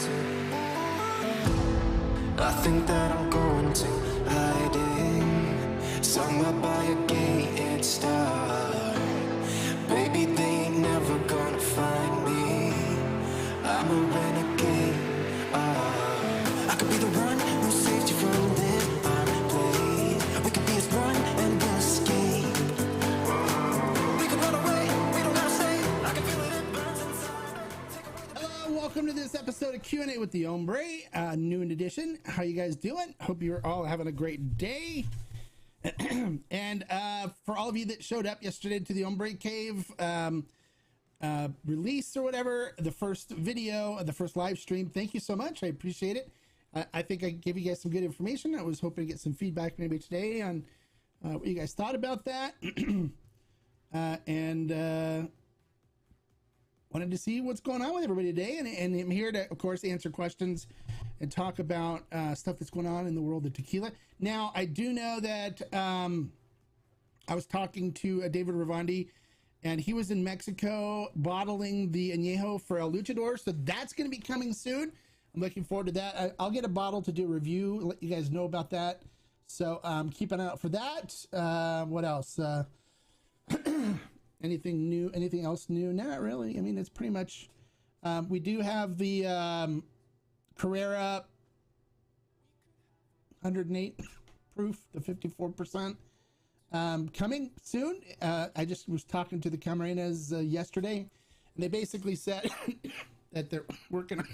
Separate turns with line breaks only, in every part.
to. I think that I'm going to hiding somewhere by a gated star. Baby, they ain't never gonna find me. I'm a renegade. I could be the one who saved you from this place. We could be as one and we'll escape. We could run away, we don't gotta stay. I can feel it, it burns inside.
Hello, welcome to this episode of Q&A with the Hombre, new edition. How you guys doing? Hope you're all having a great day. And for all of you that showed up yesterday to the Hombre Cave release or whatever, the first video, the first live stream, thank you so much. I appreciate it. I think I gave you guys some good information. I was hoping to get some feedback maybe today on what you guys thought about that. And wanted to see what's going on with everybody today. And I'm here to, of course, answer questions and talk about stuff that's going on in the world of tequila. Now, I do know that I was talking to David Ravandi, and he was in Mexico bottling the Añejo for El Luchador. So that's going to be coming soon. I'm looking forward to that. I'll get a bottle to do a review, let you guys know about that. So keep an eye out for that. What else? Anything new? Anything else new? Not really. I mean, it's pretty much. We do have the Carrera 108 proof, the 54%, coming soon. I just was talking to the Camarenas yesterday, and they basically said that they're working on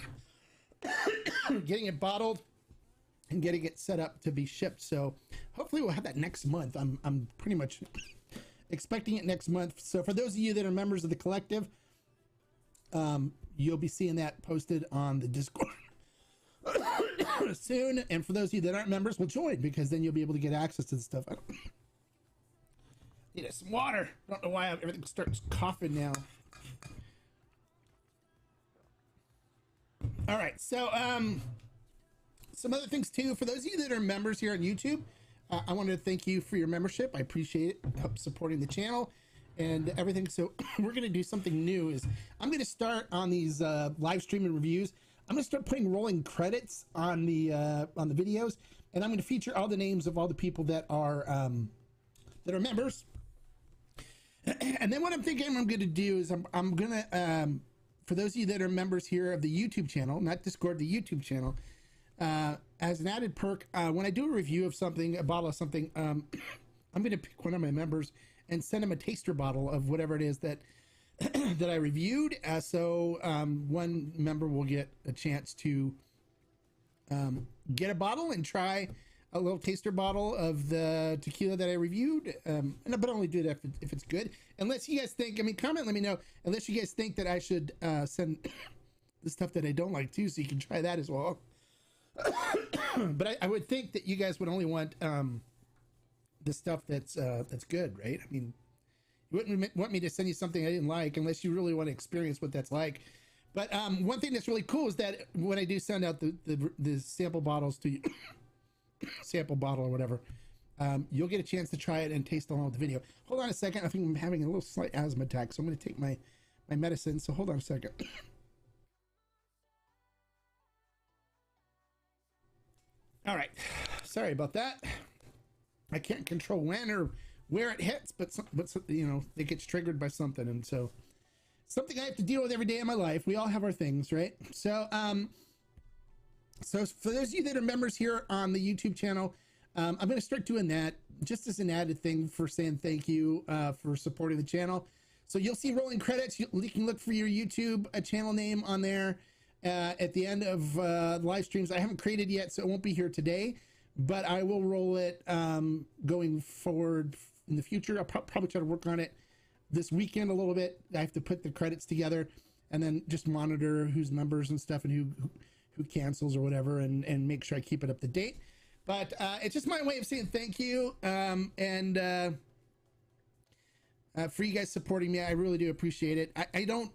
getting it bottled and getting it set up to be shipped. So hopefully we'll have that next month. I'm pretty much expecting it next month. So for those of you that are members of the collective, you'll be seeing that posted on the Discord soon. And for those of you that aren't members, will join, because then you'll be able to get access to the stuff. I need some water. Don't know why everything starts coughing now. All right, so some other things too. For those of you that are members here on YouTube, I wanted to thank you for your membership. I appreciate it, help supporting the channel and everything. So we're going to do something new. Is I'm going to start on these live streaming reviews. I'm going to start putting rolling credits on the videos, and I'm going to feature all the names of all the people that are members. And then what I'm thinking I'm going to do is I'm going to for those of you that are members here of the YouTube channel, not Discord, the YouTube channel, as an added perk, when I do a review of something, a bottle of something, I'm going to pick one of my members and send them a taster bottle of whatever it is that that I reviewed. So one member will get a chance to get a bottle and try a little taster bottle of the tequila that I reviewed. But only do that if it's good. Unless you guys think, I mean, comment, let me know. Unless you guys think that I should send the stuff that I don't like too, so you can try that as well. But I would think that you guys would only want the stuff that's good, right? I mean, you wouldn't want me to send you something I didn't like unless you really want to experience what that's like. But one thing that's really cool is that when I do send out the sample bottles to you, sample bottle or whatever, you'll get a chance to try it and taste along with the video. Hold on a second. I think I'm having a little slight asthma attack, so I'm going to take my medicine. So hold on a second. All right, sorry about that. I can't control when or where it hits, but you know, it gets triggered by something, and so something I have to deal with every day of my life. We all have our things, right? So so for those of you that are members here on the YouTube channel, I'm going to start doing that just as an added thing for saying thank you for supporting the channel. So you'll see rolling credits. You can look for your YouTube channel name on there. At the end of live streams. I haven't created yet, so it won't be here today, but I will roll it going forward in the future. I'll probably try to work on it this weekend a little bit. I have to put the credits together and then just monitor who's members and stuff and who cancels or whatever, and make sure I keep it up to date. But it's just my way of saying thank you, and for you guys supporting me. I really do appreciate it. I don't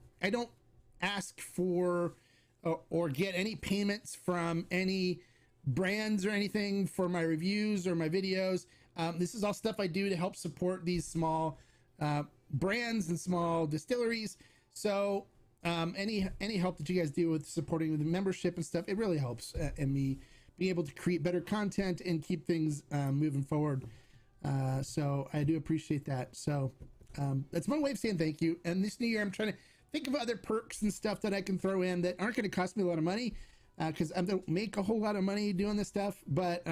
ask for or get any payments from any brands or anything for my reviews or my videos. This is all stuff I do to help support these small brands and small distilleries. So any help that you guys do with supporting the membership and stuff, it really helps, and me being able to create better content and keep things moving forward. So I do appreciate that. So that's my way of saying thank you. And this new year, I'm trying to think of other perks and stuff that I can throw in that aren't going to cost me a lot of money, because I don't make a whole lot of money doing this stuff, but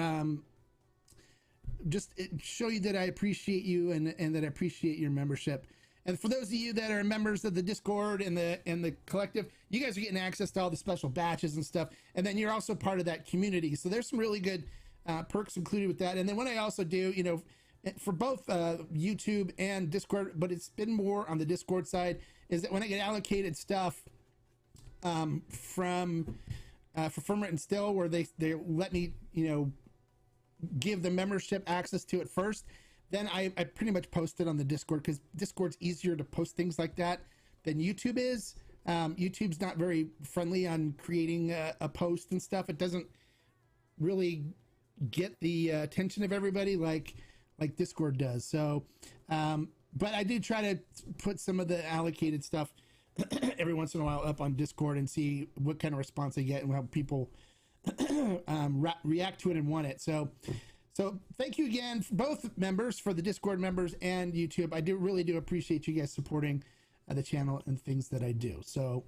just show you that I appreciate you and that I appreciate your membership. And for those of you that are members of the Discord and the collective, you guys are getting access to all the special batches and stuff. And then you're also part of that community. So there's some really good perks included with that. And then what I also do, you know, for both YouTube and Discord, but it's been more on the Discord side, is that when I get allocated stuff from for Firmware and Still, where they let me, you know, give the membership access to it first, then I pretty much post it on the Discord, because Discord's easier to post things like that than YouTube is. YouTube's not very friendly on creating a post and stuff. It doesn't really get the attention of everybody like Discord does. So, but I do try to put some of the allocated stuff every once in a while up on Discord and see what kind of response I get and how people react to it and want it. So thank you again, for both members, for the Discord members and YouTube. I really do appreciate you guys supporting the channel and things that I do. So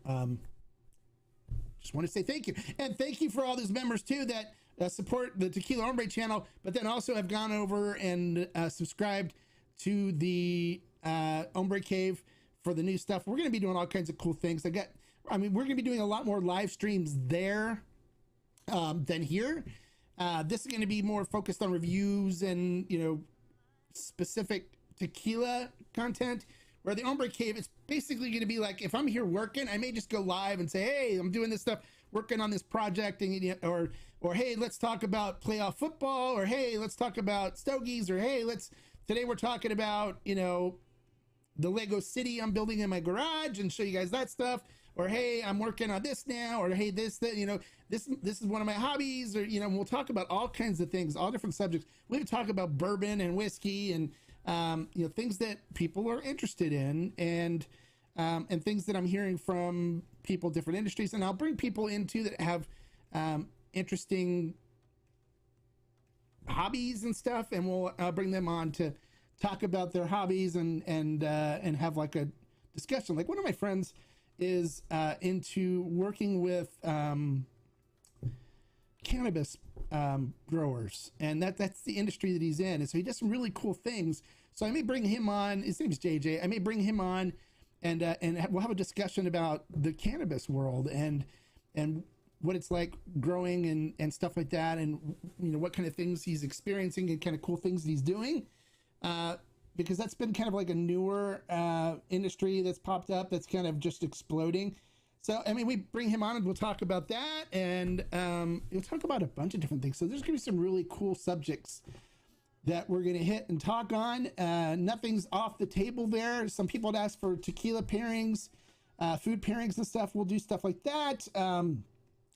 just want to say thank you. And thank you for all those members too that support the Tequila Hombre channel, but then also have gone over and subscribed to the Hombre Cave for the new stuff. We're going to be doing all kinds of cool things. We're going to be doing a lot more live streams there than here. This is going to be more focused on reviews and, you know, specific tequila content, where the Hombre Cave is basically going to be like, if I'm here working, I may just go live and say, hey, I'm doing this stuff, working on this project, and or hey, let's talk about playoff football, or hey, let's talk about stogies, or hey, today we're talking about, you know, the Lego city I'm building in my garage, and show you guys that stuff. Or hey, I'm working on this now, or hey, this, you know, this is one of my hobbies, or, you know, we'll talk about all kinds of things, all different subjects. We can talk about bourbon and whiskey and you know, things that people are interested in, and things that I'm hearing from people, different industries. And I'll bring people in too that have interesting hobbies and stuff, and we'll bring them on to talk about their hobbies and have like a discussion. Like one of my friends is into working with cannabis growers, and that's the industry that he's in, and so he does some really cool things. So I may bring him on. His name's JJ. I may bring him on, and we'll have a discussion about the cannabis world and what it's like growing and stuff like that, and, you know, what kind of things he's experiencing and kind of cool things that he's doing, because that's been kind of like a newer industry that's popped up, that's kind of just exploding. So, I mean, we bring him on and we'll talk about that, and we'll talk about a bunch of different things. So there's gonna be some really cool subjects that we're gonna hit and talk on. Nothing's off the table there. Some people had asked for tequila pairings, food pairings and stuff. We'll do stuff like that.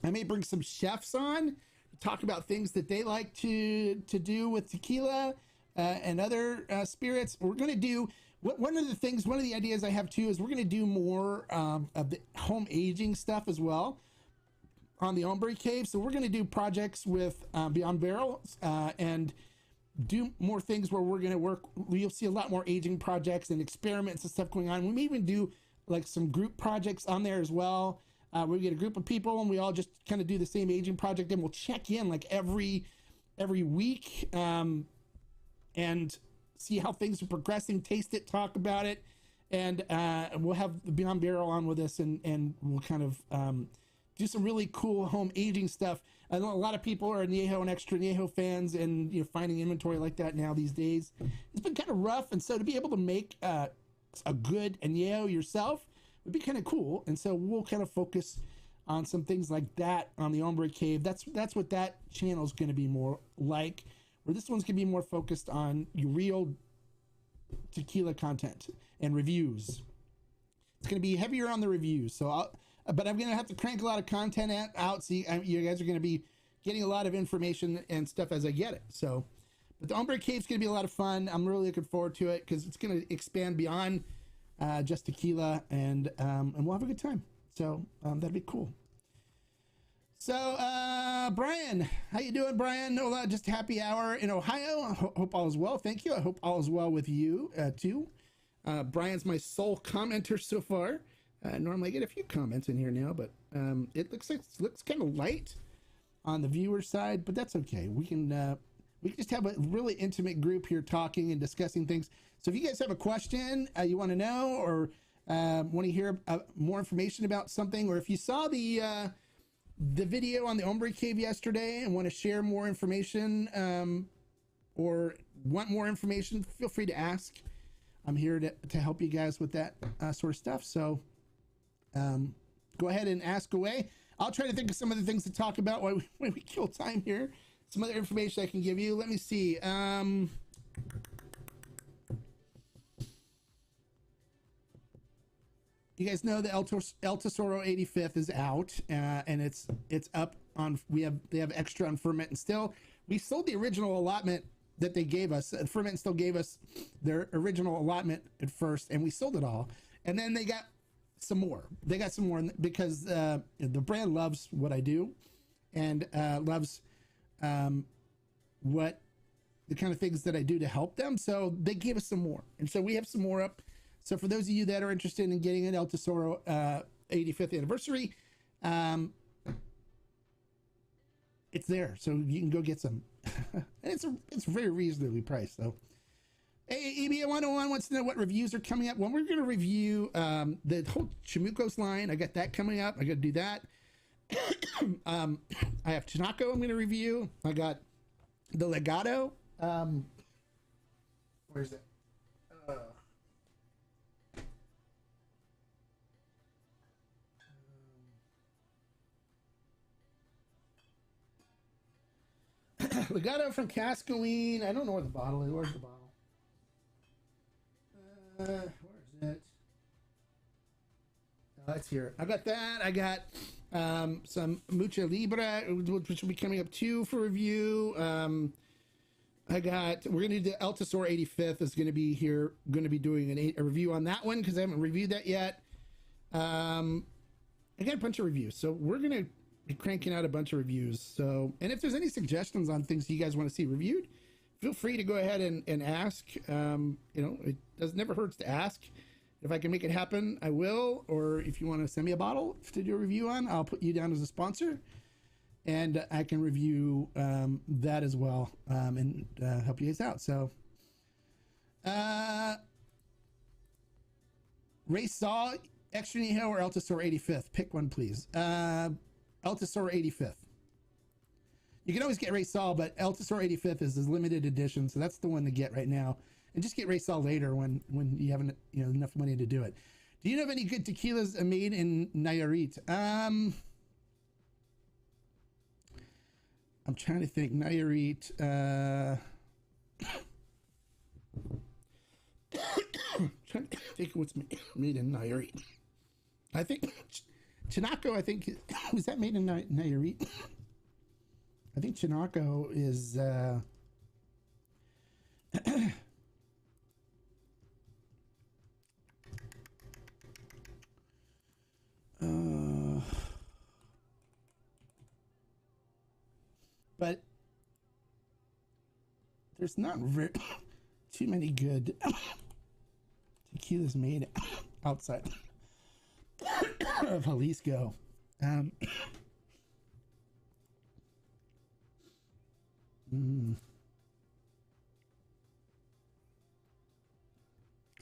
I may bring some chefs on to talk about things that they like to do with tequila and other spirits. We're going to do, one of the ideas I have too is we're going to do more of the home aging stuff as well on the Hombre Cave. So we're going to do projects with Beyond Barrels and do more things where we're going to work. You'll see a lot more aging projects and experiments and stuff going on. We may even do like some group projects on there as well. We get a group of people and we all just kind of do the same aging project, and we'll check in like every week and see how things are progressing, taste it, talk about it, and we'll have the Beyond Barrel on with us, and we'll kind of do some really cool home aging stuff. I know a lot of people are Añejo and extra Añejo fans, and, you know, finding inventory like that now these days, it's been kind of rough, and so to be able to make a good Añejo yourself would be kind of cool. And so we'll kind of focus on some things like that on the Hombre Cave. That's what that channel is going to be more like, where this one's going to be more focused on your real tequila content and reviews. It's going to be heavier on the reviews. So but I'm going to have to crank a lot of content out. So you guys are going to be getting a lot of information and stuff as I get it. So, but the Hombre Cave is going to be a lot of fun. I'm really looking forward to it, because it's going to expand beyond just tequila, and we'll have a good time. So that'd be cool. So Brian, how you doing, Brian? No, just happy hour in Ohio. Hope all is well. Thank you. I hope all is well with you too. Brian's my sole commenter so far. Normally I get a few comments in here now, but it looks kind of light on the viewer side, but that's okay. We can just have a really intimate group here talking and discussing things. So if you guys have a question you want to know, or want to hear more information about something, or if you saw the video on the Ombre Cave yesterday and want to share more information, or want more information, feel free to ask. I'm here to help you guys with that sort of stuff. So go ahead and ask away. I'll try to think of some of the things to talk about while we kill time here. Some other information I can give you. Let me see. You guys know the El Tesoro 85th is out, and it's up on. They have extra on ferment and still. We sold the original allotment that they gave us. Ferment still gave us their original allotment at first, and we sold it all. And then they got some more. They got some more because the brand loves what I do, and loves what the kind of things that I do to help them. So they gave us some more, and so we have some more up. So for those of you that are interested in getting an El Tesoro 85th anniversary, it's there, so you can go get some. And it's very reasonably priced though. Hey, EBA 101 wants to know what reviews are coming up. Well, we're going to review the whole Chamucos line. I got that coming up. I got to do that. I have Chinako I'm going to review. I got the Legato. Where's it? Legato from Cascaween. I don't know where the bottle is. Where's the bottle? Where is it? Oh, it's here. I got that. I got some Mucha Libre, which will be coming up too for review. We're going to do the El Tesoro 85th is going to be here. Going to be doing a review on that one because I haven't reviewed that yet. I got a bunch of reviews, so we're going to be cranking out a bunch of reviews. So, and if there's any suggestions on things you guys want to see reviewed, feel free to go ahead and ask. It never hurts to ask. If I can make it happen, I will. Or if you want to send me a bottle to do a review on, I'll put you down as a sponsor, and I can review that as well, and help you guys out. So, Ray Saw, Extra Niho, or El Tesoro 85th? Pick one, please. El Tesoro 85th. You can always get Ray Saul, but El Tesoro 85th is his limited edition, so that's the one to get right now. And just get Ray Saul later when you have enough money to do it. Do you know of any good tequilas made in Nayarit? I'm trying to think. Nayarit. Trying to think what's made in Nayarit. I think Chinako. Was that made in Nayarit? I think Chinako is. But there's not too many good tequilas made outside of Jalisco.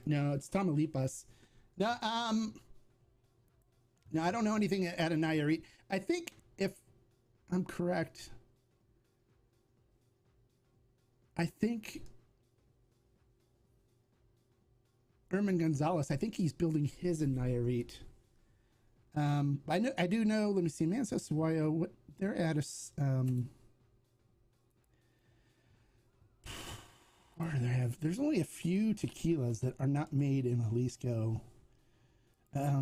No, it's Tamaulipas. No, no, I don't know anything out of Nayarit. I think if I'm correct, I think Herman Gonzalez, I think he's building his in Nayarit. I do know, let me see, Mansa Suayo, what they're at us, where do they have, there's only a few tequilas that are not made in Jalisco. Let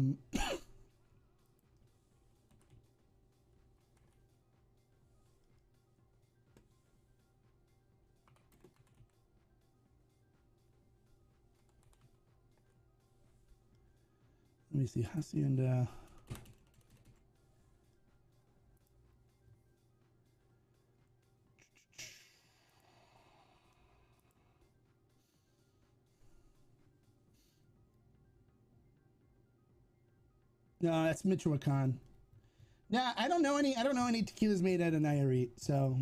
me see, Hacienda. No, that's Michoacan. Nah, I don't know any tequilas made out of Nayarit, so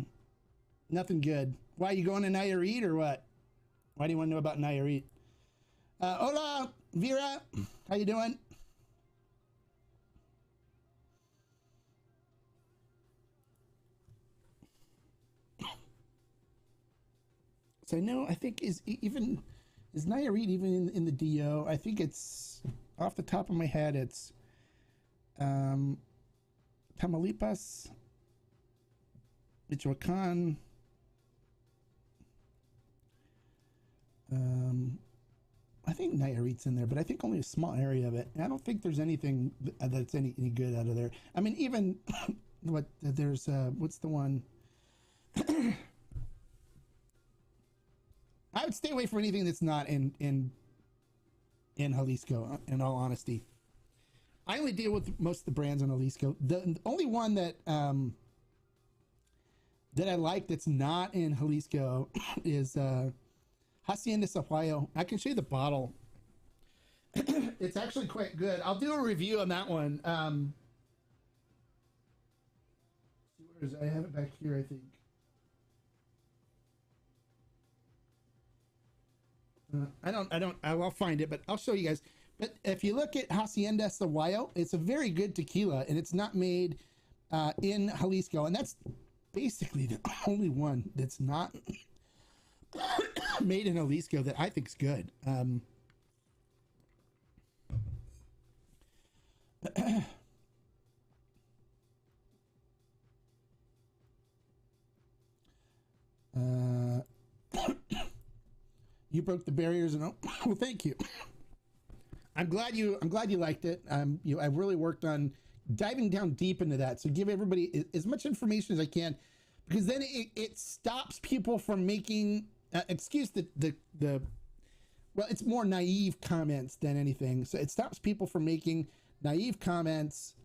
nothing good. Why, you going to Nayarit or what? Why do you want to know about Nayarit? Hola, Vera. How you doing? So no, I think is Nayarit even in the DO? I think it's off the top of my head. It's Tamaulipas, Michoacan. I think Nayarit's in there, but I think only a small area of it. I don't think there's anything that's any good out of there. I mean, even what there's what's the one? I would stay away from anything that's not in Jalisco. In all honesty, I only deal with most of the brands in Jalisco. The only one that that I like that's not in Jalisco is Hacienda Sahuayo. I can show you the bottle. It's actually quite good. I'll do a review on that one. Where is it? I have it back here, I think. I'll find it, but I'll show you guys. But if you look at Hacienda Sahuayo, it's a very good tequila, and it's not made in Jalisco, and that's basically the only one that's not made in Jalisco that I think is good. You broke the barriers, and well, thank you. I'm glad you liked it. I've really worked on diving down deep into that. So give everybody as much information as I can, because then it stops people from making well, it's more naive comments than anything. So it stops people from making naive comments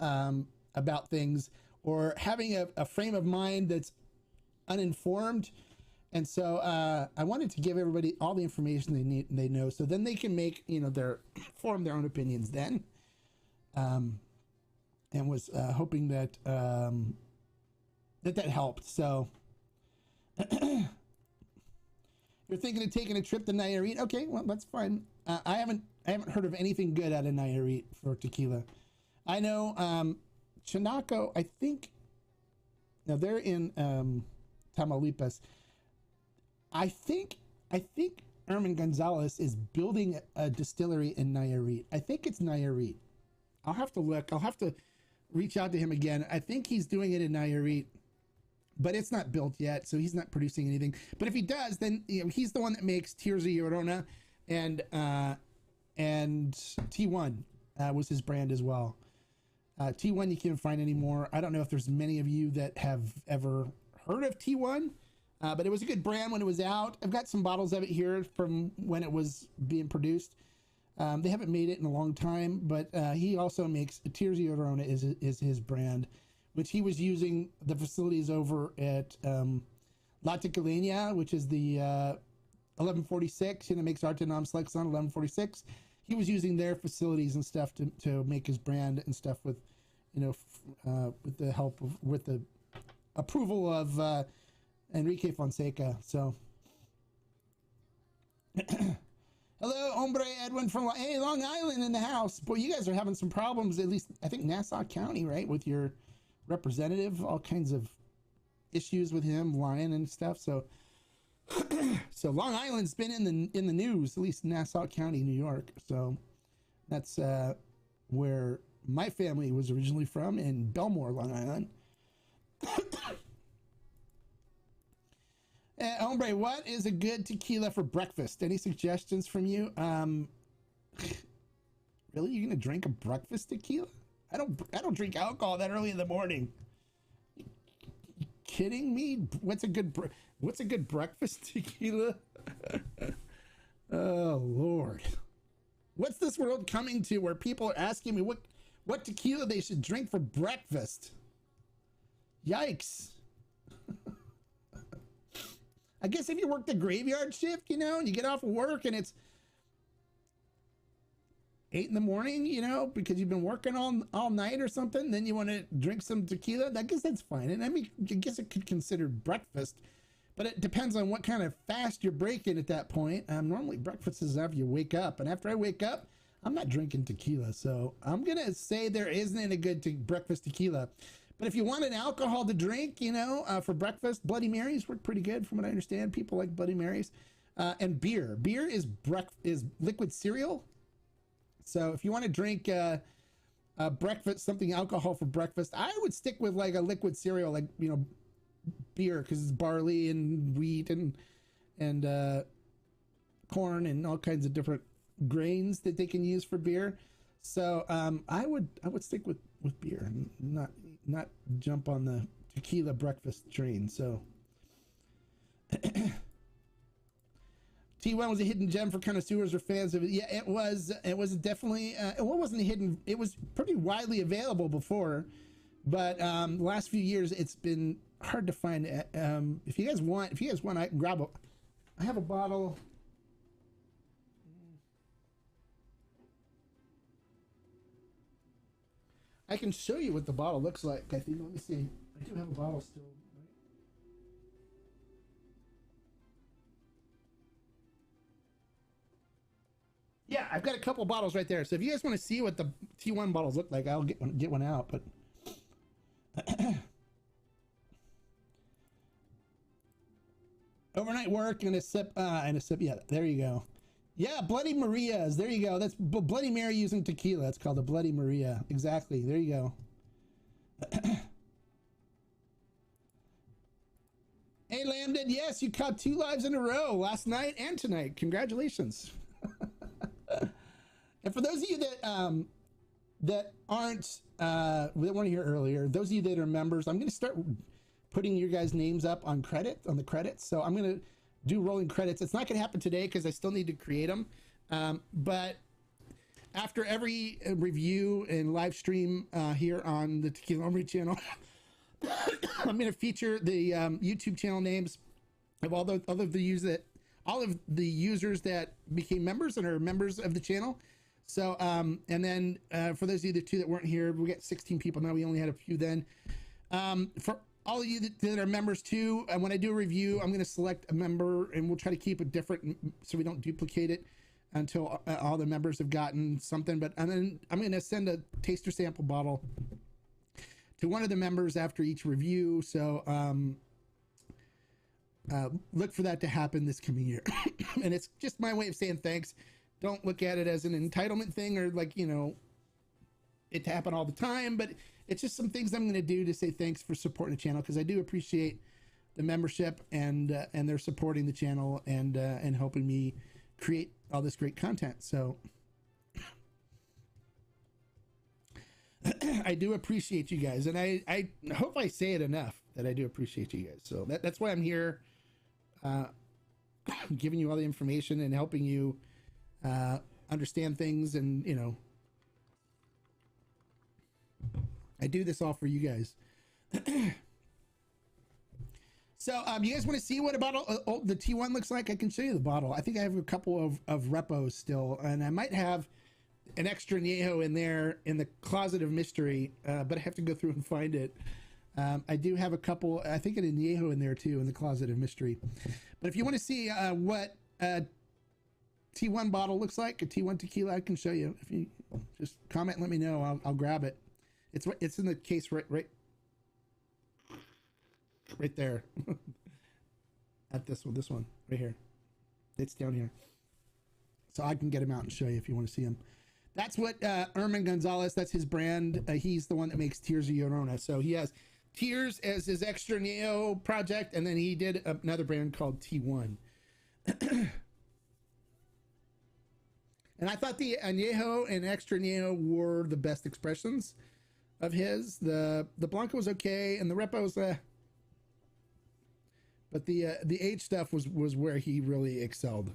about things, or having a frame of mind that's uninformed. And so I wanted to give everybody all the information they know, so then they can make, form their own opinions then. And was hoping that that helped. So you're thinking of taking a trip to Nayarit? Okay, well, that's fine. I haven't heard of anything good out of Nayarit for tequila. I know Chinaco, I think, now they're in Tamaulipas. I think Herman Gonzalez is building a distillery in Nayarit. I think it's Nayarit. I'll have to look. I'll have to reach out to him again. I think he's doing it in Nayarit, but it's not built yet, so he's not producing anything. But if he does, then he's the one that makes Tears of Llorona, and T1 was his brand as well. T1 you can't find anymore. I don't know if there's many of you that have ever heard of T1. But it was a good brand when it was out. I've got some bottles of it here from when it was being produced. They haven't made it in a long time, but he also makes Tears of Llorona is his brand, which he was using the facilities over at La Tequilania, which is the 1146, makes Artenom Selects on 1146. He was using their facilities and stuff to make his brand and stuff with, with the help of, with the approval of Enrique Fonseca. So hello, hombre, Edwin from Long Island in the house. Boy, you guys are having some problems, at least I think Nassau County, right, with your representative, all kinds of issues with him lying and stuff. So so Long Island's been in the news, at least Nassau County, New York. So that's where my family was originally from, in Belmore, Long Island. Hombre, what is a good tequila for breakfast? Any suggestions from you? Really, you're gonna drink a breakfast tequila? I don't drink alcohol that early in the morning. You kidding me? What's a good breakfast tequila? Oh Lord, what's this world coming to, where people are asking me what tequila they should drink for breakfast? Yikes. I guess if you work the graveyard shift, and you get off of work and it's 8 in the morning, you know, because you've been working all night or something, then you want to drink some tequila, I guess that's fine. And I mean, I guess it could consider breakfast, but it depends on what kind of fast you're breaking at that point. Normally breakfast is after you wake up, and after I wake up, I'm not drinking tequila. So I'm going to say there isn't a good breakfast tequila. But if you want an alcohol to drink, you know, for breakfast, Bloody Marys work pretty good from what I understand. People like Bloody Marys. And beer. Beer is liquid cereal. So if you want to drink breakfast, something alcohol for breakfast, I would stick with like a liquid cereal, like, you know, beer, because it's barley and wheat and corn and all kinds of different grains that they can use for beer. So I would stick with beer and not jump on the tequila breakfast train. So T1 was a hidden gem for connoisseurs or fans of it. Yeah, it was definitely it wasn't hidden. It was pretty widely available before, but the last few years it's been hard to find. If you guys want, I can grab I have a bottle. I can show you what the bottle looks like. I think. Let me see. I do have a bottle still. Right? Yeah, I've got a couple bottles right there. So if you guys want to see what the T1 bottles look like, I'll get one out. But overnight work and a sip. Yeah, there you go. Yeah, Bloody Marias. There you go. That's Bloody Mary using tequila. It's called a Bloody Maria. Exactly. There you go. Hey, Lambden. Yes, you caught 2 lives in a row last night and tonight. Congratulations. And for those of you that aren't that weren't here earlier, those of you that are members, I'm going to start putting your guys' names up on the credits. So I'm going to do rolling credits. It's not going to happen today because I still need to create them. But after every review and live stream here on the Tequila Hombre channel, I'm going to feature the YouTube channel names of all of the users that became members and are members of the channel. So and then for those of you two that weren't here, we got 16 people now. We only had a few then. For all of you that are members too, and when I do a review, I'm going to select a member and we'll try to keep it different so we don't duplicate it until all the members have gotten something. But and then I'm going to send a taster sample bottle to one of the members after each review. So look for that to happen this coming year. And it's just my way of saying thanks. Don't look at it as an entitlement thing or like, you know, it to happen all the time, but it's just some things I'm going to do to say thanks for supporting the channel, because I do appreciate the membership and they're supporting the channel and helping me create all this great content. So I do appreciate you guys, and I hope I say it enough that I do appreciate you guys. So that's why I'm here, giving you all the information and helping you understand things, and you know, I do this all for you guys. So you guys want to see what a bottle the T1 looks like? I can show you the bottle. I think I have a couple of repos still, and I might have an extra añejo in there in the closet of mystery, but I have to go through and find it. I do have a couple, I think an añejo in there too in the closet of mystery. But if you want to see what a T1 bottle looks like, a T1 tequila, I can show you. If you just comment and let me know, I'll grab it. It's in the case right there. At this one right here. It's down here. So I can get him out and show you if you want to see him. That's what Herman Gonzalez, that's his brand. He's the one that makes Tears of Llorona. So he has Tears as his extra añejo project, and then he did another brand called T1. And I thought the añejo and extra añejo were the best expressions of his. The Blanco was okay, and the Repo's but the age stuff was where he really excelled.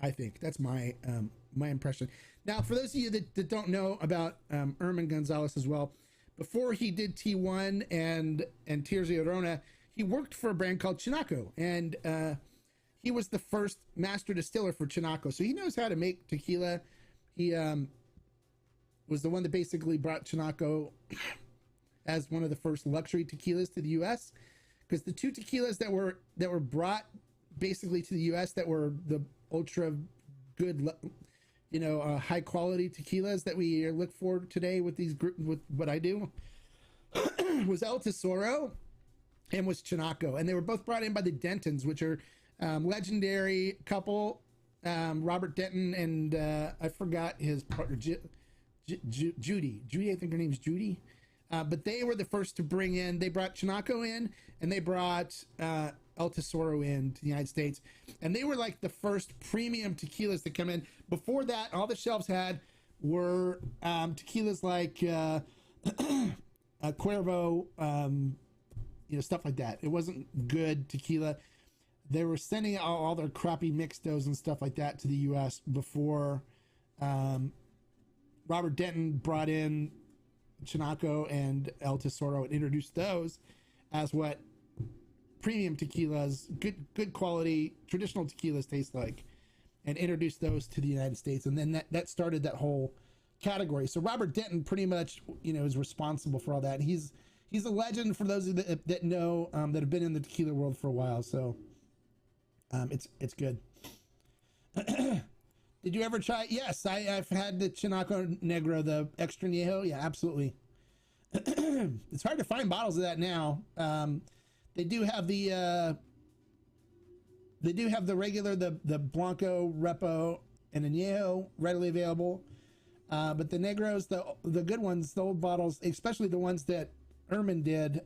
I think that's my my impression. Now, for those of you that don't know about Herman Gonzalez as well, before he did T1 and Tears of Llorona, he worked for a brand called Chinaco, and he was the first master distiller for Chinaco, so he knows how to make tequila. He was the one that basically brought Chinaco as one of the first luxury tequilas to the U.S. Because the two tequilas that were brought basically to the U.S. that were the ultra good, high quality tequilas that we look for today with with what I do was El Tesoro and was Chinaco, and they were both brought in by the Dentons, which are legendary couple, Robert Denton and I forgot his partner, Judy. I think her name's Judy. But they were the first to bring in. They brought Chinaco in, and they brought El Tesoro in to the United States, and they were like the first premium tequilas to come in. Before that, all the shelves had were tequilas like Cuervo, stuff like that. It wasn't good tequila. They were sending out all their crappy mixtos and stuff like that to the U.S. before Robert Denton brought in Chinaco and El Tesoro and introduced those as what premium tequilas, good quality traditional tequilas taste like, and introduced those to the United States. And then that started that whole category. So Robert Denton pretty much is responsible for all that. He's a legend for those that know, that have been in the tequila world for a while. So it's good. Did you ever try? Yes, I've had the Chinaco Negro, the extra añejo. Yeah, absolutely. It's hard to find bottles of that now. They do have the regular, the Blanco, Repo, and Añejo readily available. But the Negros, the good ones, the old bottles, especially the ones that Erman did,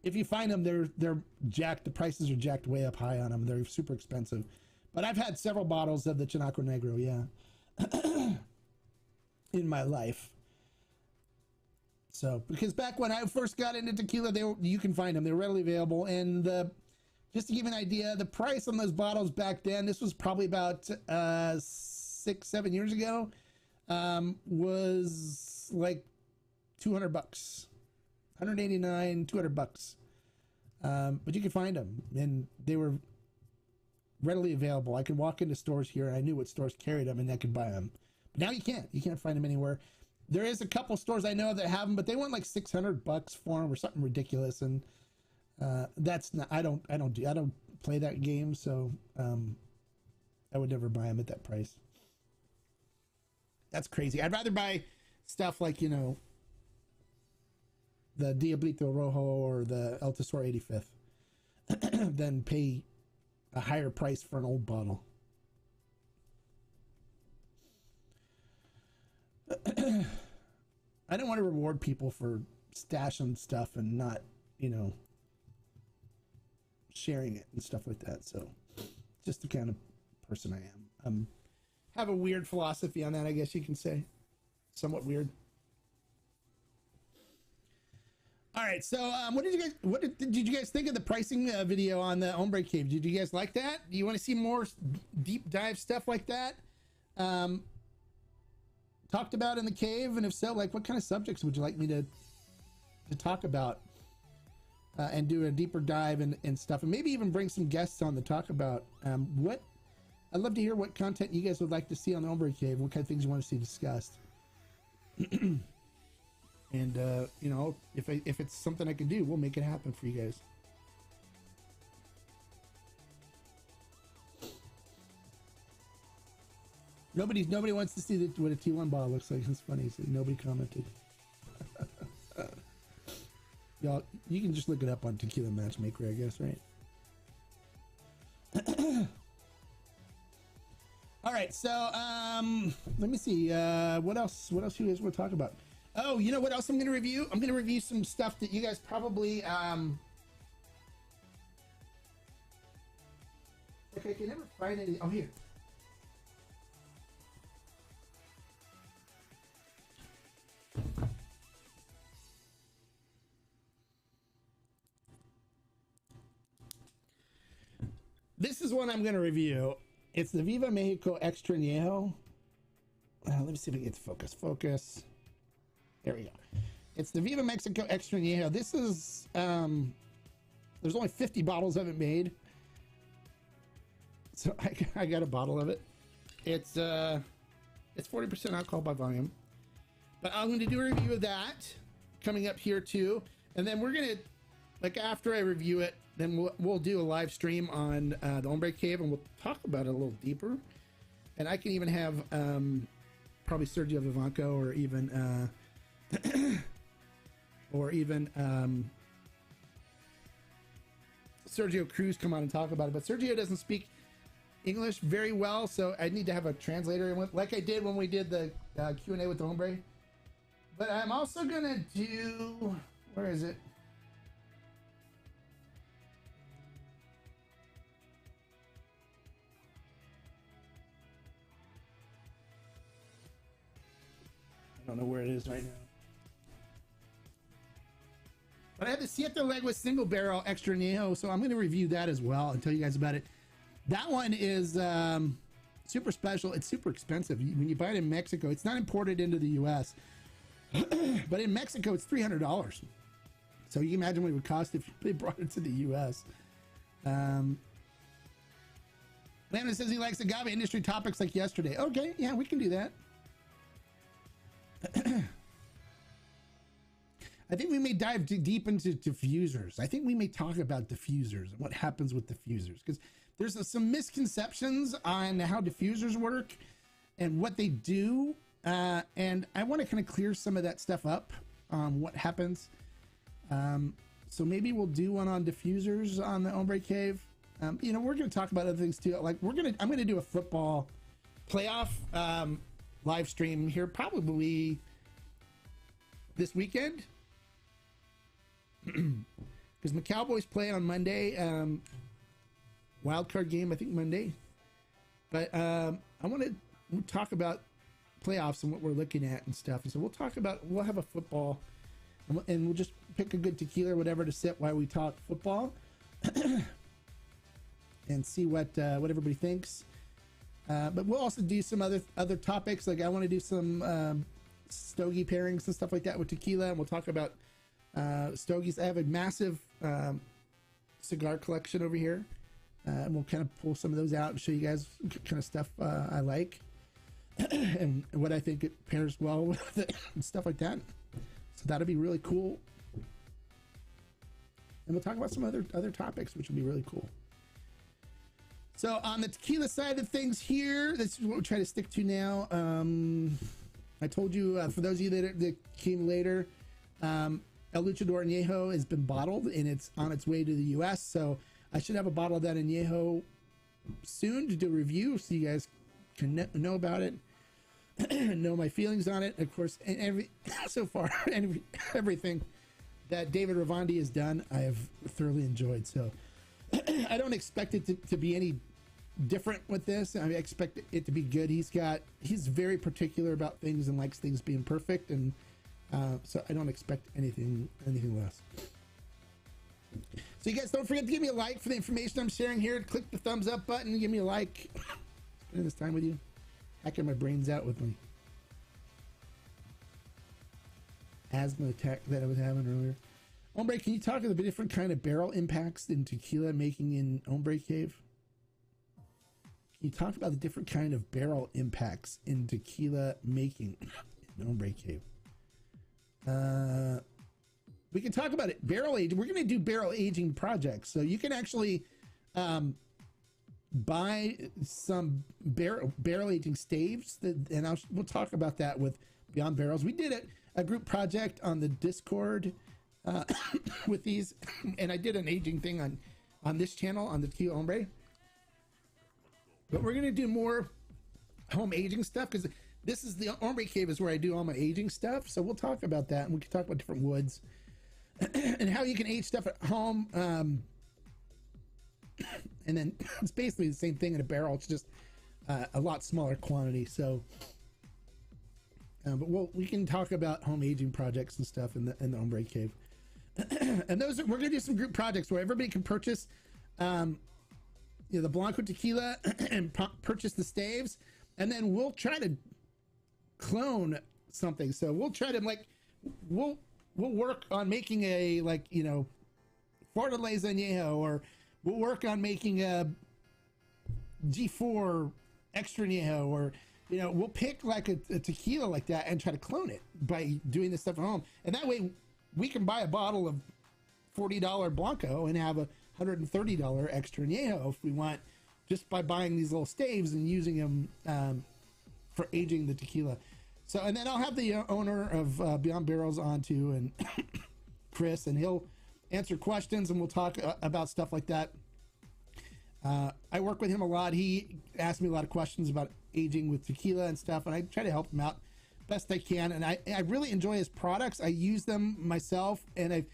if you find them, they're jacked. The prices are jacked way up high on them. They're super expensive. But I've had several bottles of the Chinaco Negro, yeah, in my life. So, because back when I first got into tequila, you can find them. They're readily available. And just to give you an idea, the price on those bottles back then, this was probably about 6-7 years ago, was like $200, $189, $200. But you can find them, and they were readily available. I could walk into stores here, and I knew what stores carried them, and I could buy them. But now you can't. You can't find them anywhere. There is a couple stores I know that have them, but they want like $600 for them or something ridiculous, and that's not. I don't play that game, so I would never buy them at that price. That's crazy. I'd rather buy stuff like the Diablito Rojo or the El Tesoro 85th than pay a higher price for an old bottle. I don't want to reward people for stashing stuff and not, sharing it and stuff like that. So, just the kind of person I am. Have a weird philosophy on that, I guess you can say. Somewhat weird. All right, so what did you guys think of the pricing video on the Hombre Cave? Did you guys like that? Do you want to see more deep dive stuff like that talked about in the cave? And if so, like, what kind of subjects would you like me to talk about and do a deeper dive and stuff, and maybe even bring some guests on to talk about what I'd love to hear what content you guys would like to see on the Hombre Cave, what kind of things you want to see discussed. And if it's something I can do, we'll make it happen for you guys. Nobody wants to see what a T1 bottle looks like. It's funny, so nobody commented. Y'all, you can just look it up on Tequila Matchmaker, I guess, right? All right, so let me see. What else you guys want to talk about? Oh, you know what else I'm going to review? I'm going to review some stuff that you guys probably okay, I can never find any. Oh, here. This is one I'm going to review. It's the Viva Mexico Extra Añejo. Let me see if I can get the focus. There we go. It's the Viva Mexico Extra Añejo. This is there's only 50 bottles of it made, so I got a bottle of it. It's 40% alcohol by volume. but I'm going to do a review of that coming up here too. And then we're going to, like, after I review it, then we'll do a live stream on the Hombre Cave, and we'll talk about it a little deeper. And I can even have probably Sergio Vivanco or even Sergio Cruz come on and talk about it. But Sergio doesn't speak English very well, so I need to have a translator, like I did when we did the Q&A with the Hombre. But I'm also gonna do, where is it? I don't know where it is right now. But I have the Siete Leguas single barrel extra añejo, so I'm going to review that as well and tell you guys about it. That one is super special. It's super expensive. When you buy it in Mexico, it's not imported into the U.S., but in Mexico, it's $300. So you can imagine what it would cost if they brought it to the U.S. Landon says he likes agave industry topics like yesterday. Okay, yeah, we can do that. I think we may dive deep into diffusers. I think we may talk about diffusers and what happens with diffusers, because there's some misconceptions on how diffusers work and what they do. And I want to kind of clear some of that stuff up, what happens. So maybe we'll do one on diffusers on the Hombre Cave. You know, we're going to talk about other things too. Like I'm going to do a football playoff live stream here probably this weekend. Because my Cowboys play on Monday, wild card game, I think Monday. But I want to talk about playoffs and what we're looking at and stuff. And so we'll have a football, and we'll just pick a good tequila or whatever to sip while we talk football, and see what everybody thinks. But we'll also do some other topics. Like I want to do some stogie pairings and stuff like that with tequila, and we'll talk about stogies. I have a massive cigar collection over here, and we'll kind of pull some of those out and show you guys kind of stuff I like and what I think it pairs well with it and stuff like that. So that'll be really cool, and we'll talk about some other topics, which will be really cool. So on the tequila side of things here, this is what we're trying to stick to now. I told you, for those of you that came later, El Luchador Añejo has been bottled and it's on its way to the US. So I should have a bottle of that Añejo soon to do a review so you guys can know about it, know my feelings on it. Of course, everything that David Ravandi has done, I have thoroughly enjoyed. So I don't expect it to be any different with this. I expect it to be good. He's very particular about things and likes things being perfect, and so I don't expect anything less. So you guys don't forget to give me a like for the information I'm sharing here. Click the thumbs up button, give me a like. Spending this time with you, hacking my brains out with my asthma attack that I was having earlier. Hombre, can you talk about the different kind of barrel impacts in tequila making in Hombre Cave? Can you talk about the different kind of barrel impacts in tequila making in Hombre Cave? We can talk about it. Barrel age. We're going to do barrel aging projects. So you can actually buy some barrel aging staves, and we'll talk about that with Beyond Barrels. We did a group project on the Discord with these, and I did an aging thing on this channel on the Tequila Hombre. But we're going to do more home aging stuff, because this is the Hombre Cave is where I do all my aging stuff. So we'll talk about that, and we can talk about different woods and how you can age stuff at home. And then it's basically the same thing in a barrel. It's just a lot smaller quantity. So, but we can talk about home aging projects and stuff in the Hombre Cave. And we're going to do some group projects where everybody can purchase, the Blanco tequila and purchase the staves, and then we'll try to clone something. So we'll try to we'll work on making a Fortaleza Añejo, or we'll work on making a G4 extra Añejo, or you know, we'll pick like a tequila like that and try to clone it by doing this stuff at home. And that way we can buy a bottle of $40 Blanco and have a $130 extra añejo if we want, just by buying these little staves and using them for aging the tequila. So, and then I'll have the owner of Beyond Barrels on too, and Chris, and he'll answer questions and we'll talk about stuff like that. I work with him a lot. He asks me a lot of questions about aging with tequila and stuff, and I try to help him out best I can. And I really enjoy his products. I use them myself, and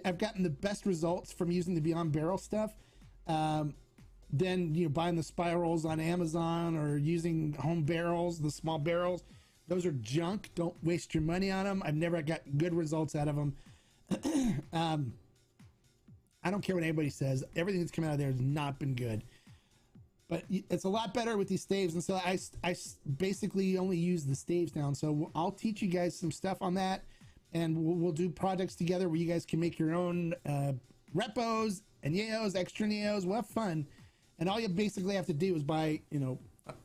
I've gotten the best results from using the Beyond Barrel stuff than, you know, buying the spirals on Amazon or using home barrels, the small barrels. Those are junk. Don't waste your money on them. I've never got good results out of them. I don't care what anybody says. Everything that's come out of there has not been good. But it's a lot better with these staves. And so I basically only use the staves now. And so I'll teach you guys some stuff on that. And we'll do projects together where you guys can make your own repos, añejos, extra añejos. We'll have fun. And all you basically have to do is buy, you know,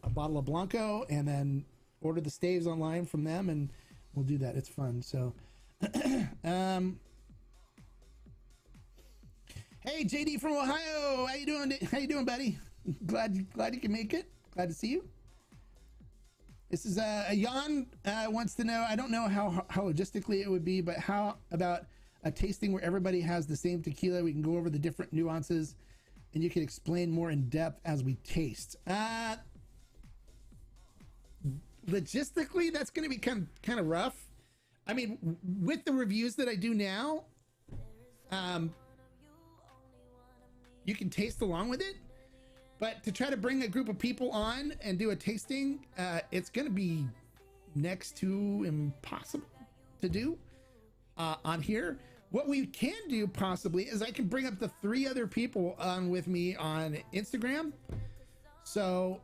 a bottle of Blanco and then order the staves online from them. And we'll do that. It's fun. So, hey, JD from Ohio. How you doing? How you doing, buddy? Glad you can make it. Glad to see you. This is Jan wants to know, I don't know how logistically it would be, but how about a tasting where everybody has the same tequila? We can go over the different nuances and you can explain more in depth as we taste. Logistically, that's going to be kind of rough. I mean, with the reviews that I do now, you can taste along with it. But to try to bring a group of people on and do a tasting, it's going to be next to impossible to do on here. What we can do possibly is I can bring up the 3 other people on with me on Instagram. So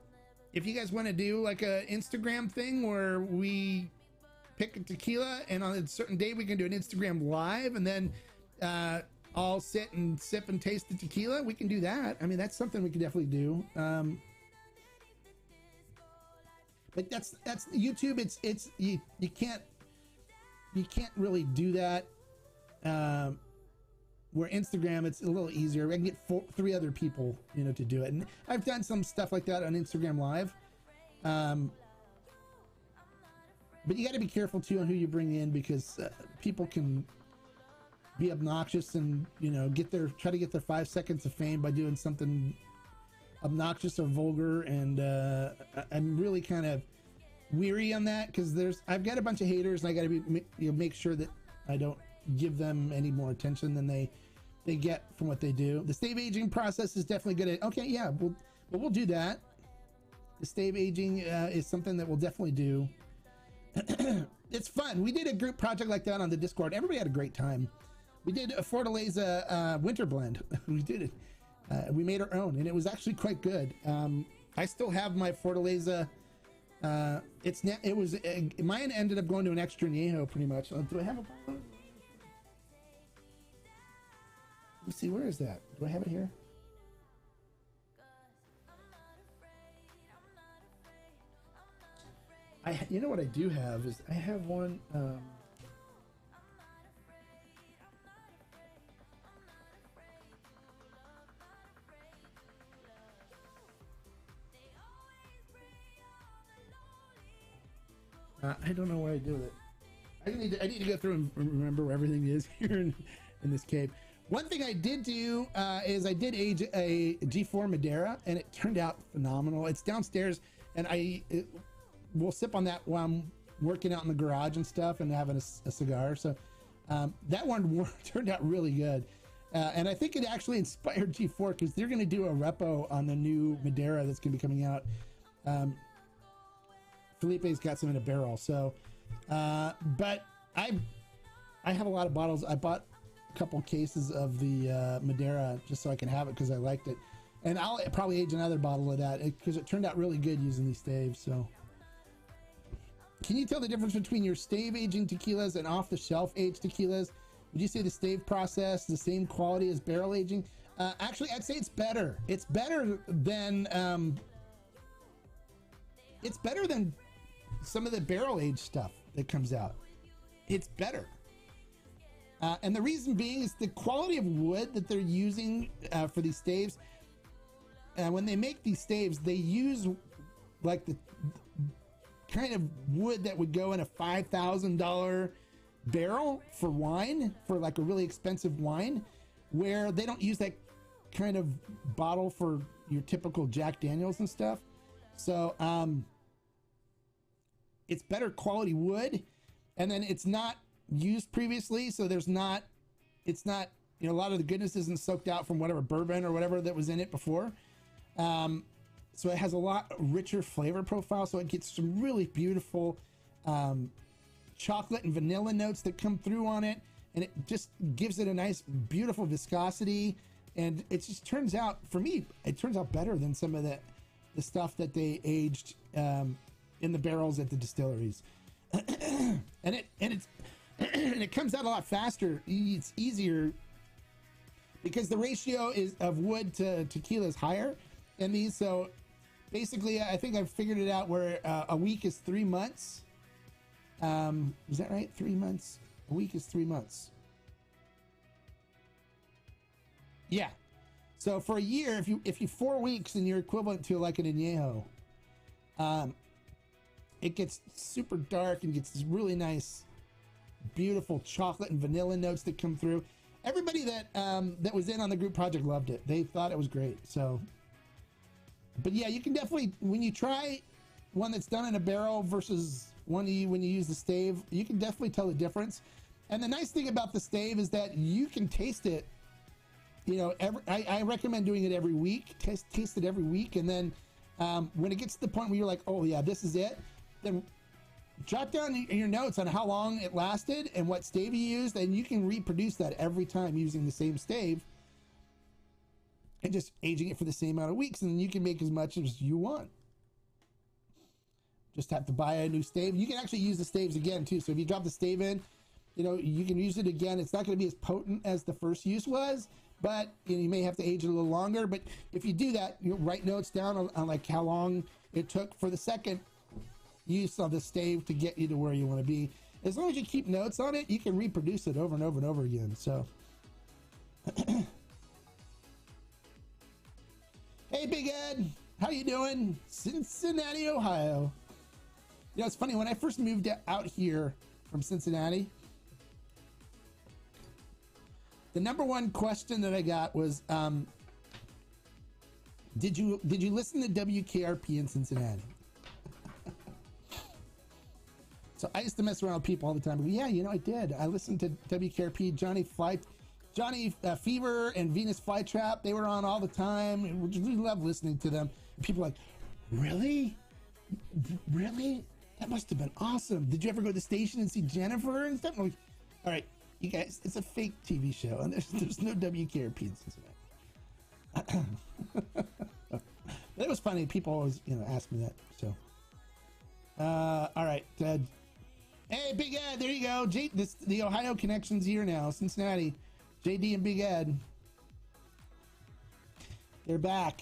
if you guys want to do like a Instagram thing where we pick a tequila and on a certain day we can do an Instagram live, and then I'll sit and sip and taste the tequila, we can do that. I mean, that's something we can definitely do. But that's YouTube. It's you can't really do that. Where Instagram, it's a little easier. I can get 3 other people, you know, to do it. And I've done some stuff like that on Instagram Live. But you got to be careful too on who you bring in, because people can be obnoxious and, you know, try to get their 5 seconds of fame by doing something obnoxious or vulgar. And I'm really kind of weary on that, because I've got a bunch of haters, and I got to make sure that I don't give them any more attention than they get from what they do. The stave aging process is definitely good. Okay, yeah, we'll do that. The stave aging is something that we'll definitely do. It's fun. We did a group project like that on the Discord. Everybody had a great time. We did a Fortaleza winter blend. We did it. We made our own, and it was actually quite good. I still have my Fortaleza. Mine ended up going to an extra añejo pretty much. Do I have a bottle? Let's see, where is that? Do I have it here? You know what I do have is I have one. I don't know what I do with it. I need to go through and remember where everything is here in this cave. One thing I did do is I did age a G4 Madeira, and it turned out phenomenal. It's downstairs, and we'll sip on that while I'm working out in the garage and stuff and having a cigar. So that one turned out really good. And I think it actually inspired G4, because they're going to do a repo on the new Madeira that's going to be coming out. Felipe's got some in a barrel. So, but I have a lot of bottles. I bought a couple cases of the Madeira just so I can have it, because I liked it. And I'll probably age another bottle of that, because it turned out really good using these staves. So, can you tell the difference between your stave aging tequilas and off-the-shelf aged tequilas? Would you say the stave process the same quality as barrel aging? Actually, I'd say it's better. It's better than some of the barrel aged stuff that comes out. It's better. And the reason being is the quality of wood that they're using for these staves. When they make these staves, they use like the kind of wood that would go in a $5,000 barrel for wine, for like a really expensive wine, where they don't use that kind of bottle for your typical Jack Daniels and stuff. So it's better quality wood, and then it's not used previously, so it's not, you know, a lot of the goodness isn't soaked out from whatever bourbon or whatever that was in it before. So it has a lot richer flavor profile, so it gets some really beautiful chocolate and vanilla notes that come through on it, and it just gives it a nice beautiful viscosity, and it just turns out, for me, it turns out better than some of the stuff that they aged in the barrels at the distilleries. and it comes out a lot faster. It's easier because the ratio of wood to tequila is higher in these. So basically, I think I've figured it out where a week is 3 months. Is that right? 3 months. A week is 3 months. Yeah. So for a year, if you 4 weeks and you're equivalent to like an añejo, it gets super dark and gets this really nice, beautiful chocolate and vanilla notes that come through. Everybody that was in on the group project loved it. They thought it was great. So, but yeah, you can definitely, when you try one that's done in a barrel versus when you use the stave, you can definitely tell the difference. And the nice thing about the stave is that you can taste it. You know, I recommend doing it every week. Taste it every week, and then when it gets to the point where you're like, oh yeah, this is it, then jot down your notes on how long it lasted and what stave you used, and you can reproduce that every time using the same stave and just aging it for the same amount of weeks, and then you can make as much as you want. Just have to buy a new stave. You can actually use the staves again too. So if you drop the stave in, you know, you can use it again. It's not going to be as potent as the first use was, but you may have to age it a little longer. But if you do that, you write notes down on like how long it took for the second use of the stave to get you to where you want to be. As long as you keep notes on it, you can reproduce it over and over and over again. So hey Big Ed, how you doing? Cincinnati, Ohio. You know, it's funny, when I first moved out here from Cincinnati, the number one question that I got was, did you listen to WKRP in Cincinnati? So I used to mess around with people all the time. Yeah, you know, I did. I listened to WKRP, Johnny Fever and Venus Flytrap. They were on all the time. We love listening to them. And people are like, really? Really? That must have been awesome. Did you ever go to the station and see Jennifer and stuff? I'm like, all right, you guys, it's a fake TV show, and there's no WKRP in Cincinnati. It was funny. People always, you know, ask me that. So, all right. Hey, Big Ed, there you go. The Ohio connection's here now. Cincinnati, JD and Big Ed, they're back.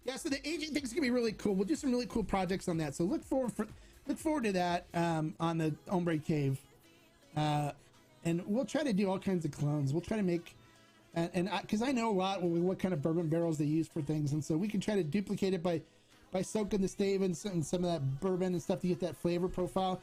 Yeah, so the aging thing's gonna be really cool. We'll do some really cool projects on that. So look forward to that on the Hombre Cave, and we'll try to do all kinds of clones. We'll try to make, and because I know a lot what kind of bourbon barrels they use for things, and so we can try to duplicate it by soaking the stave in some of that bourbon and stuff to get that flavor profile.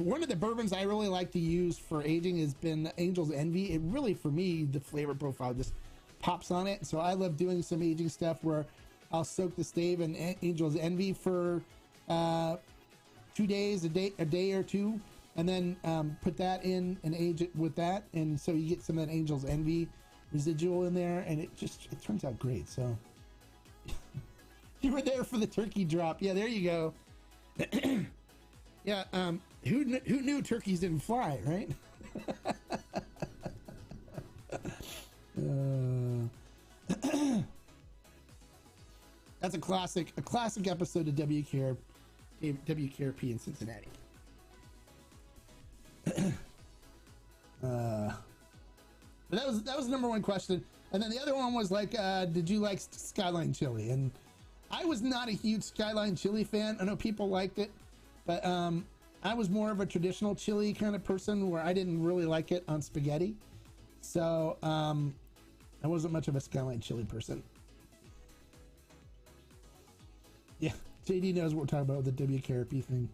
One of the bourbons I really like to use for aging has been Angel's Envy. It really, for me, the flavor profile just pops on it. So I love doing some aging stuff where I'll soak the stave in Angel's Envy for 2 days, a day or two, and then put that in and age it with that, and so you get some of that Angel's Envy residual in there, and it turns out great. So you were there for the turkey drop. Yeah, there you go. Yeah, who knew turkeys didn't fly, right? That's a classic episode of WKRP in Cincinnati. But that was the number one question, and then the other one was like, did you like Skyline chili? And I was not a huge Skyline chili fan. I know people liked it, but I was more of a traditional chili kind of person where I didn't really like it on spaghetti. So I wasn't much of a Skyline chili person. Yeah, JD knows what we're talking about with the WKRP thing.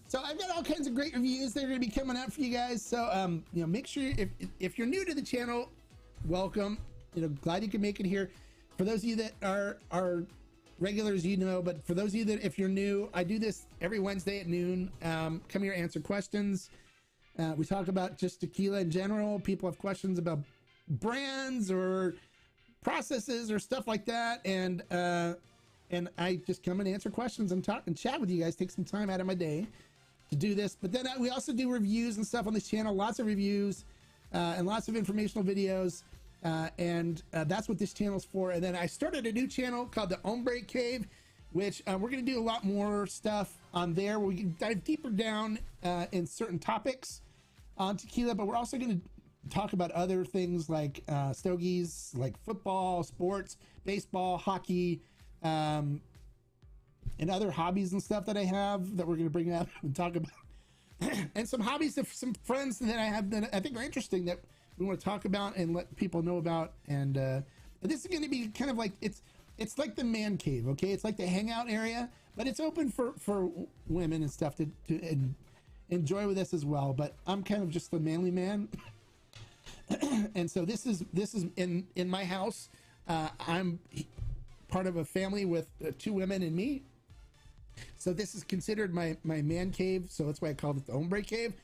So I've got all kinds of great reviews that are going to be coming out for you guys. So make sure if you're new to the channel, welcome. Glad you can make it here. For those of you that are regulars, but for those of you that if you're new, I do this every Wednesday at noon. Come here, answer questions. We talk about just tequila in general. People have questions about brands or processes or stuff like that, and I just come and answer questions and talk and chat with you guys. Take some time out of my day to do this. But then we also do reviews and stuff on this channel. Lots of reviews and lots of informational videos. That's what this channel's for. And then I started a new channel called the Hombre Cave, which we're going to do a lot more stuff on there. We can dive deeper down in certain topics on tequila, but we're also going to talk about other things like stogies, like football, sports, baseball, hockey, and other hobbies and stuff that I have that we're going to bring up and talk about. And some hobbies of some friends that I have that I think are interesting that we want to talk about and let people know about. And this is going to be kind of like, it's like the man cave, okay? It's like the hangout area, but it's open for women and stuff to enjoy with us as well. But I'm kind of just the manly man. And so this is in my house. I'm part of a family with 2 women and me. So this is considered my man cave. So that's why I called it the Hombre Cave.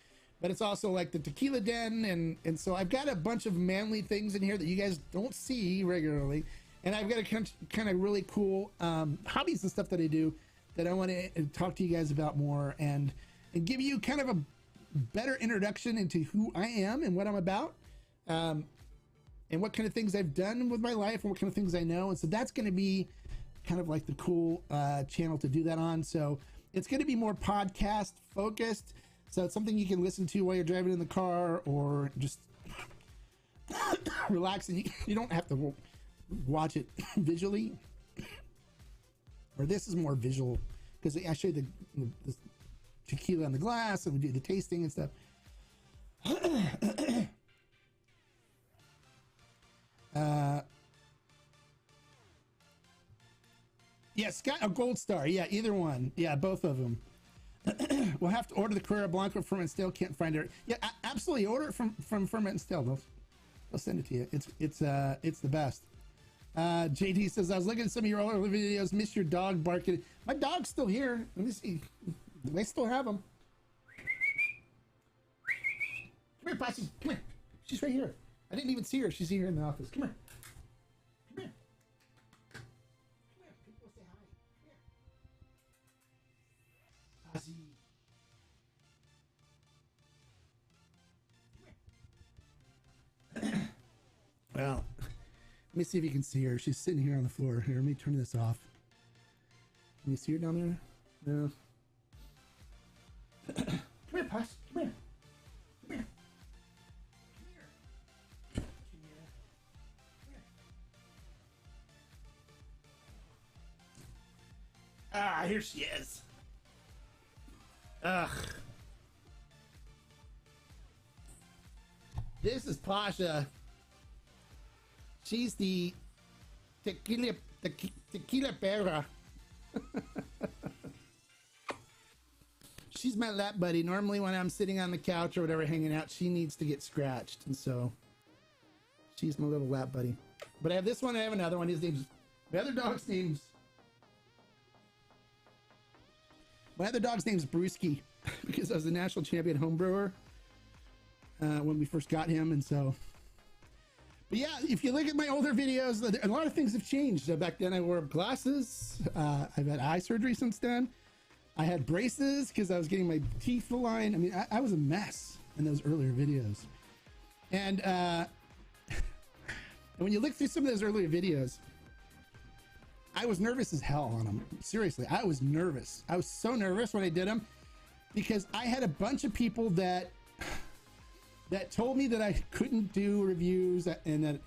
But it's also like the tequila den. And so I've got a bunch of manly things in here that you guys don't see regularly. And I've got a kind of really cool hobbies and stuff that I do that I want to talk to you guys about more and give you kind of a better introduction into who I am and what I'm about. And what kind of things I've done with my life and what kind of things I know. And so that's going to be kind of like the cool channel to do that on. So it's going to be more podcast focused. So it's something you can listen to while you're driving in the car or just relax. And you don't have to watch it visually. Or this is more visual because I show you the tequila on the glass and we do the tasting and stuff. Yeah, Scott, a Gold Star. Yeah, either one. Yeah, both of them. We'll have to order the Carrera Blanco Ferment and Still. Can't find it. Yeah, absolutely. Order it from Ferment and Still. They'll send it to you. It's the best. JD says, I was looking at some of your older videos. Miss your dog barking. My dog's still here. Let me see. I still have him. Come here, Posse. Come here. She's right here. I didn't even see her. She's here in the office. Come here. Come here. Come here. People say hi. Come here. Posse. Come here. Well, let me see if you can see her. She's sitting here on the floor. Here, let me turn this off. Can you see her down there? No. Come here, Posse. Come here. Come here. Ah, here she is. Ugh. This is Pasha. She's the tequila Pera. She's my lap buddy. Normally when I'm sitting on the couch or whatever hanging out, she needs to get scratched. And so she's my little lap buddy. But I have this one, I have another one. My other dog's name's Brewski because I was the national champion home brewer when we first got him. And so, but yeah, if you look at my older videos, a lot of things have changed. Back then I wore glasses. I've had eye surgery since then. I had braces because I was getting my teeth aligned. I mean, I was a mess in those earlier videos. And when you look through some of those earlier videos, I was nervous as hell on them. Seriously, I was nervous. I was so nervous when I did them because I had a bunch of people that told me that I couldn't do reviews and that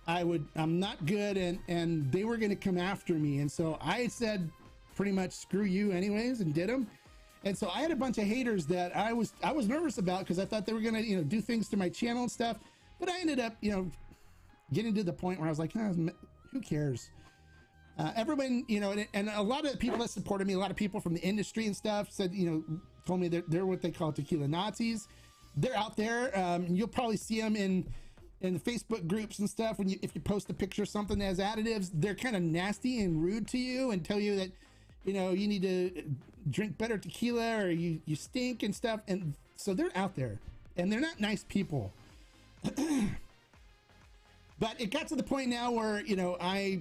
I'm not good, and they were going to come after me. And so I said pretty much screw you anyways and did them. And so I had a bunch of haters that I was nervous about, because I thought they were going to, do things to my channel and stuff. But I ended up, getting to the point where I was like, who cares? Everyone, and a lot of the people that supported me, a lot of people from the industry and stuff said, told me they're what they call tequila Nazis. They're out there. You'll probably see them in the Facebook groups and stuff. If you post a picture of something that has additives, they're kind of nasty and rude to you and tell you that, you need to drink better tequila, or you stink and stuff. And so they're out there, and they're not nice people. But it got to the point now where, I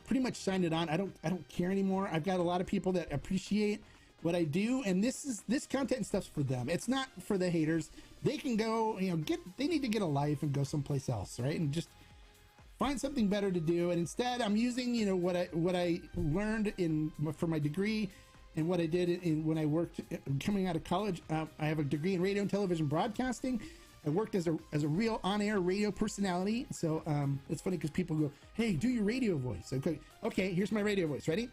pretty much signed it on. I don't care anymore. I've got a lot of people that appreciate what I do, and this content and stuff's for them. It's not for the haters. They can go, they need to get a life and go someplace else, right? And just find something better to do. And instead, I'm using, what I learned for my degree, and what I did when I worked coming out of college. I have a degree in radio and television broadcasting. I worked as a real on-air radio personality. So it's funny because people go, hey, do your radio voice. Okay, here's my radio voice. Ready?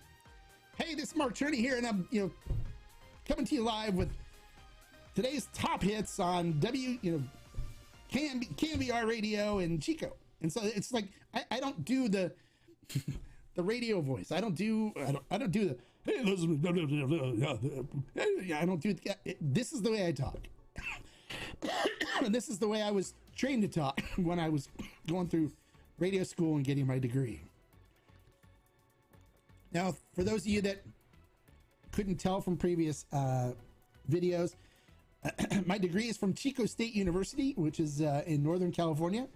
Hey, this is Mark Cherney here, and I'm coming to you live with today's top hits on KMBR radio in Chico. And so it's like I don't do the radio voice. I don't do the hey, I don't do this is the way I talk. And this is the way I was trained to talk when I was going through radio school and getting my degree. Now, for those of you that couldn't tell from previous videos, my degree is from Chico State University, which is in Northern California.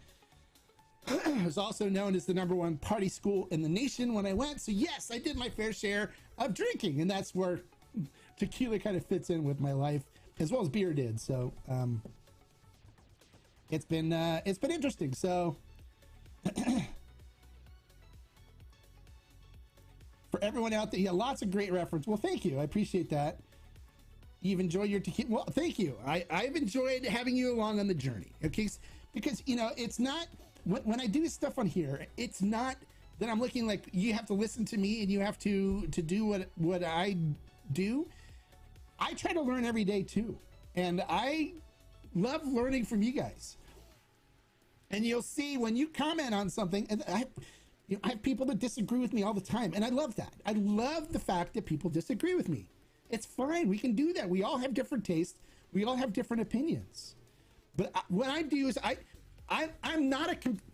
It's also known as the #1 party school in the nation when I went. So yes, I did my fair share of drinking, and that's where tequila kind of fits in with my life, as well as beer did. So it's been interesting. So for everyone out there, lots of great reference. Well, thank you. I appreciate that. You've enjoyed your tequila. Well, thank you. I've enjoyed having you along on the journey. Okay, because it's not when I do stuff on here, it's not that I'm looking like you have to listen to me and you have to do what I do. I try to learn every day too, and I love learning from you guys. And you'll see when you comment on something, and I have people that disagree with me all the time, and I love that. I love the fact that people disagree with me. It's fine. We can do that. We all have different tastes. We all have different opinions. But what I do is I'm not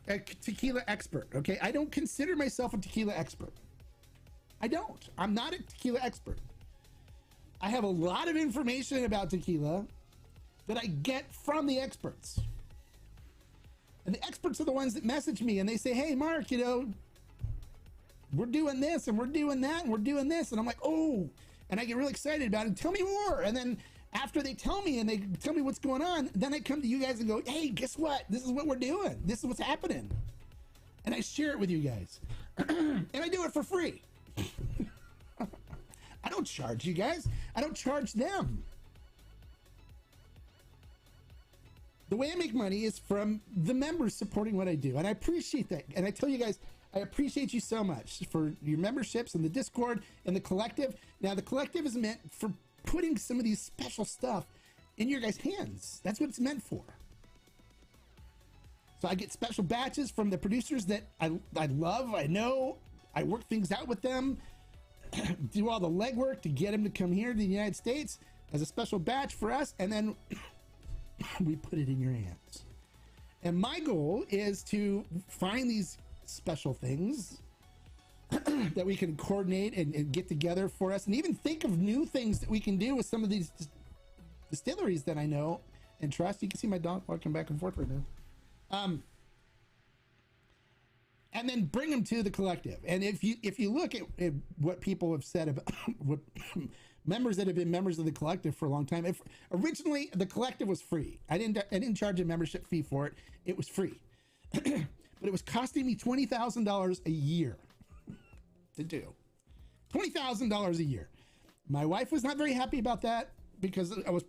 a tequila expert. Okay, I don't consider myself a tequila expert. I don't. I'm not a tequila expert. I have a lot of information about tequila that I get from the experts. And the experts are the ones that message me and they say, hey, Mark, we're doing this and we're doing that and we're doing this. And I'm like, oh, and I get really excited about it. Tell me more. And then after they tell me and they tell me what's going on, then I come to you guys and go, hey, guess what? This is what we're doing. This is what's happening. And I share it with you guys. And I do it for free. I don't charge you guys. I don't charge them. The way I make money is from the members supporting what I do. And I appreciate that. And I tell you guys, I appreciate you so much for your memberships and the Discord and the collective. Now, the collective is meant for putting some of these special stuff in your guys' hands. That's what it's meant for. So I get special batches from the producers that I love. I know. I work things out with them. Do all the legwork to get them to come here to the United States as a special batch for us. And then we put it in your hands. And my goal is to find these special things that we can coordinate and get together for us, and even think of new things that we can do with some of these distilleries that I know and trust. You can see my dog walking back and forth right now. And then bring them to the collective. And if you look at what people have said about what members that have been members of the collective for a long time, originally the collective was free. I didn't charge a membership fee for it. It was free. But it was costing me $20,000 a year to do. $20,000 a year. My wife was not very happy about that because I was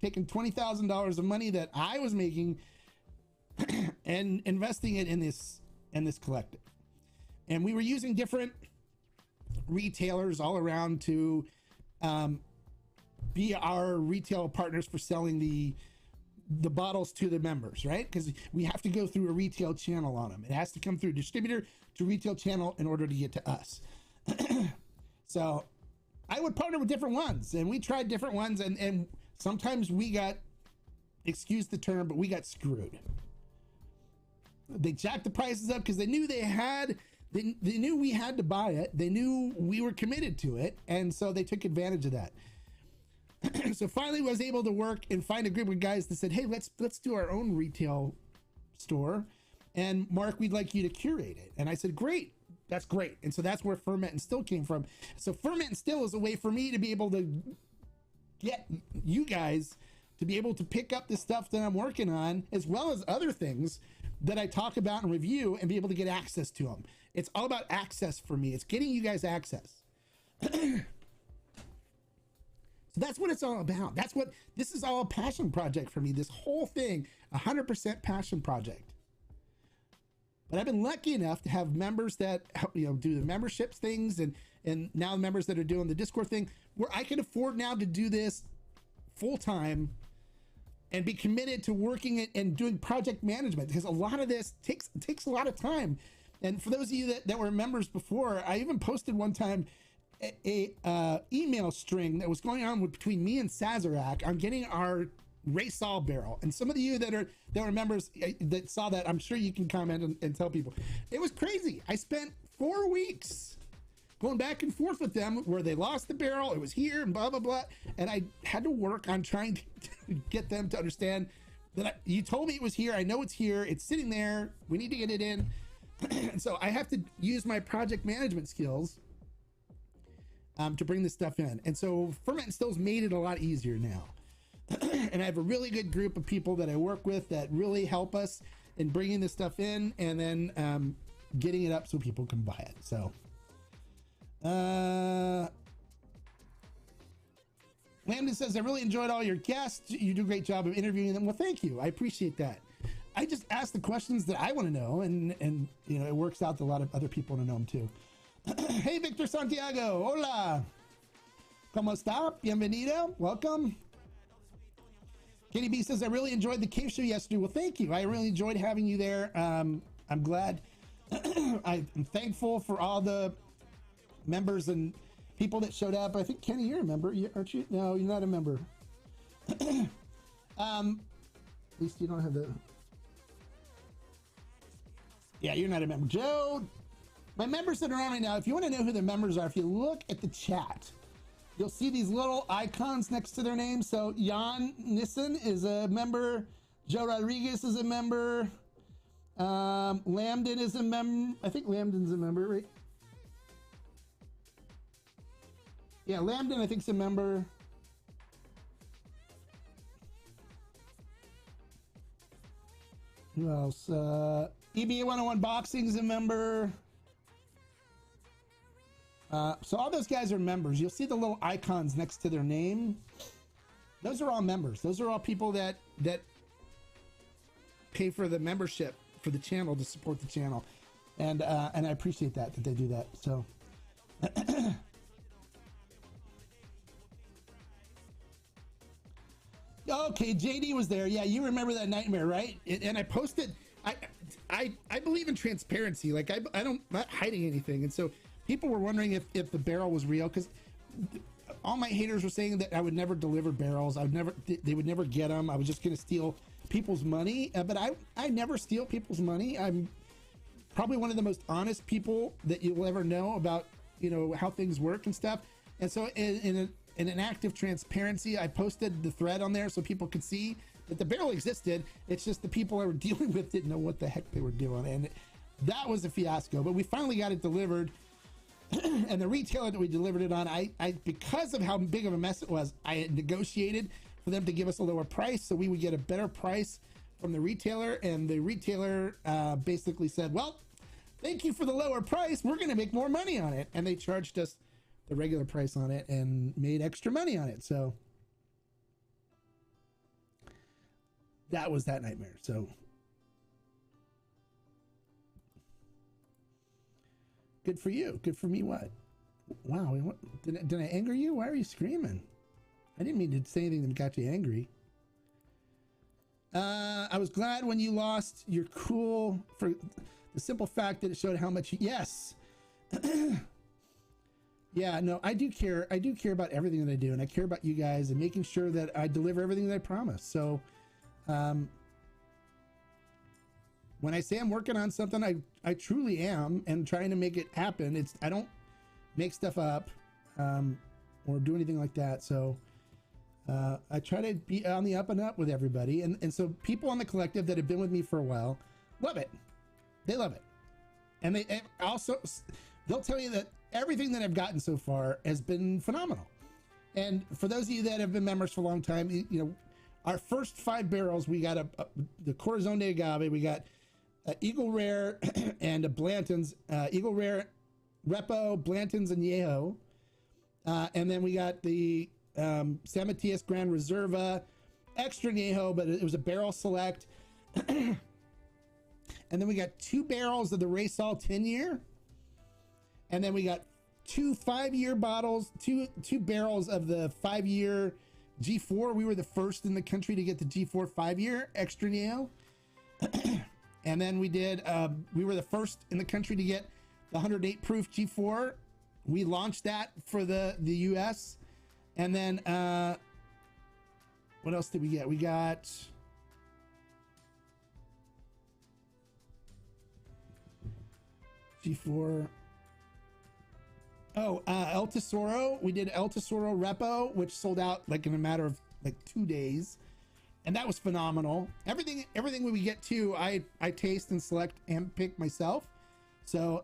taking $20,000 of money that I was making and investing it in this and this collective. And we were using different retailers all around to be our retail partners for selling the bottles to the members, right? Because we have to go through a retail channel on them. It has to come through a distributor to retail channel in order to get to us. So I would partner with different ones, and we tried different ones, and sometimes we got, excuse the term, but we got screwed. They jacked the prices up because they knew they knew we had to buy it. They knew we were committed to it, and so they took advantage of that. So finally I was able to work and find a group of guys that said, hey, let's do our own retail store, and Mark, we'd like you to curate it. And I said, great, that's great. And so that's where Ferment and Still came from. So Ferment and Still is a way for me to be able to get you guys to be able to pick up the stuff that I'm working on, as well as other things that I talk about and review, and be able to get access to them. It's all about access for me. It's getting you guys access. So that's what it's all about. This is all a passion project for me. This whole thing, 100% passion project. But I've been lucky enough to have members that help, do the memberships things, and now members that are doing the Discord thing, where I can afford now to do this full time and be committed to working it and doing project management, because a lot of this takes a lot of time. And for those of you that were members before, I even posted one time a email string that was going on between me and Sazerac on getting our Raysol barrel. And some of you that were members that saw that, I'm sure you can comment and tell people. It was crazy. I spent 4 weeks going back and forth with them where they lost the barrel, it was here, and blah, blah, blah. And I had to work on trying to get them to understand that you told me it was here. I know it's here. It's sitting there. We need to get it in. And so I have to use my project management skills to bring this stuff in. And so Ferment and Still's made it a lot easier now. And I have a really good group of people that I work with that really help us in bringing this stuff in, and then getting it up so people can buy it. So Lambda says, I really enjoyed all your guests. You do a great job of interviewing them. Well, thank you. I appreciate that. I just ask the questions that I want to know, and it works out that a lot of other people want to know them too. Hey, Victor Santiago. Hola. ¿Cómo está? Bienvenido. Welcome. Kenny B says, I really enjoyed the cave show yesterday. Well, thank you. I really enjoyed having you there. I'm glad. I'm thankful for all the members and people that showed up. I think, Kenny, you're a member, aren't you? No, you're not a member. At least you don't have the... Yeah, you're not a member. Joe, my members that are on right now, if you want to know who the members are, if you look at the chat, you'll see these little icons next to their names. So Jan Nissen is a member. Joe Rodriguez is a member. Lambden is a member. I think Lambden's a member, right? Yeah, Lambden, I think, is a member. Who else? EBA 101 Boxing is a member. So all those guys are members. You'll see the little icons next to their name. Those are all members. Those are all people that pay for the membership for the channel to support the channel, and I appreciate that they do that. So. Okay, JD was there. Yeah, you remember that nightmare, right? And I posted. I believe in transparency. Like I'm not hiding anything, and so people were wondering if the barrel was real, because all my haters were saying that I would never deliver barrels. They would never get them. I was just going to steal people's money. But I never steal people's money. I'm probably one of the most honest people that you'll ever know about, how things work and stuff. And so in an act of transparency, I posted the thread on there so people could see that the barrel existed. It's just the people I were dealing with didn't know what the heck they were doing. And that was a fiasco, but we finally got it delivered. And the retailer that we delivered it on, I because of how big of a mess it was, I had negotiated for them to give us a lower price so we would get a better price from the retailer. And the retailer basically said, well, thank you for the lower price. We're going to make more money on it. And they charged us the regular price on it and made extra money on it. So that was that nightmare. So Good for you. Good for me. What? Wow. Did I anger you? Why are you screaming? I didn't mean to say anything that got you angry. I was glad when you lost your cool for the simple fact that it showed how much. Yes. Yeah, no, I do care. I do care about everything that I do, and I care about you guys and making sure that I deliver everything that I promise. So, when I say I'm working on something, I truly am, and trying to make it happen. I don't make stuff up, or do anything like that. So, I try to be on the up and up with everybody. And so people on the collective that have been with me for a while love it. They love it. And they'll tell you that everything that I've gotten so far has been phenomenal. And for those of you that have been members for a long time, you know, our first 5 barrels, we got the Corazon de Agave, we got Eagle Rare and a Blanton's, Eagle Rare Repo, Blanton's, and Yeho. And then we got the San Matias Gran Reserva, extra Yeho, but it was a barrel select. And then we got 2 barrels of the Raysol 10-year. And then we got 2 5-year bottles, two barrels of the 5-year G4. We were the first in the country to get the G4 5-year extra Yeho. And then we were the first in the country to get the 108 proof G4. We launched that for the US. And then, what else did we get? We got G4. Oh, El Tesoro. We did El Tesoro Repo, which sold out like in a matter of like 2 days. And that was phenomenal. Everything we get to, I taste and select and pick myself. So,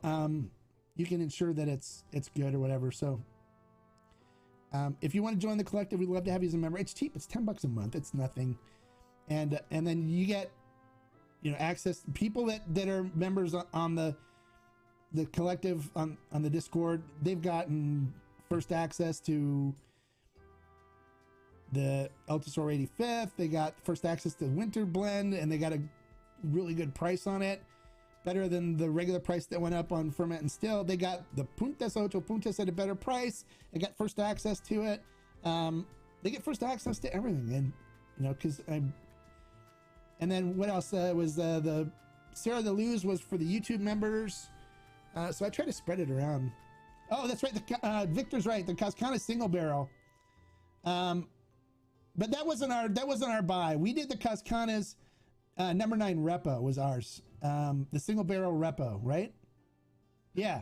you can ensure that it's good or whatever. So, if you want to join the collective, we'd love to have you as a member. It's cheap. It's $10 a month. It's nothing. And then you get, you know, access to people that are members on the collective on the Discord. They've gotten first access to the El Tesoro 85th. They got first access to Winter Blend, and they got a really good price on it. Better than the regular price that went up on Ferment and Still. They got the Puntas Ocho Puntas at a better price. They got first access to it. They get first access to everything. And, you know, and then what else was the Sarah the Luz was for the YouTube members. So I try to spread it around. Oh, that's right. Victor's right. The Cascana single barrel. But that wasn't our buy. We did the Cascanas. Number 9 Repo was ours. The single barrel Repo, right? Yeah,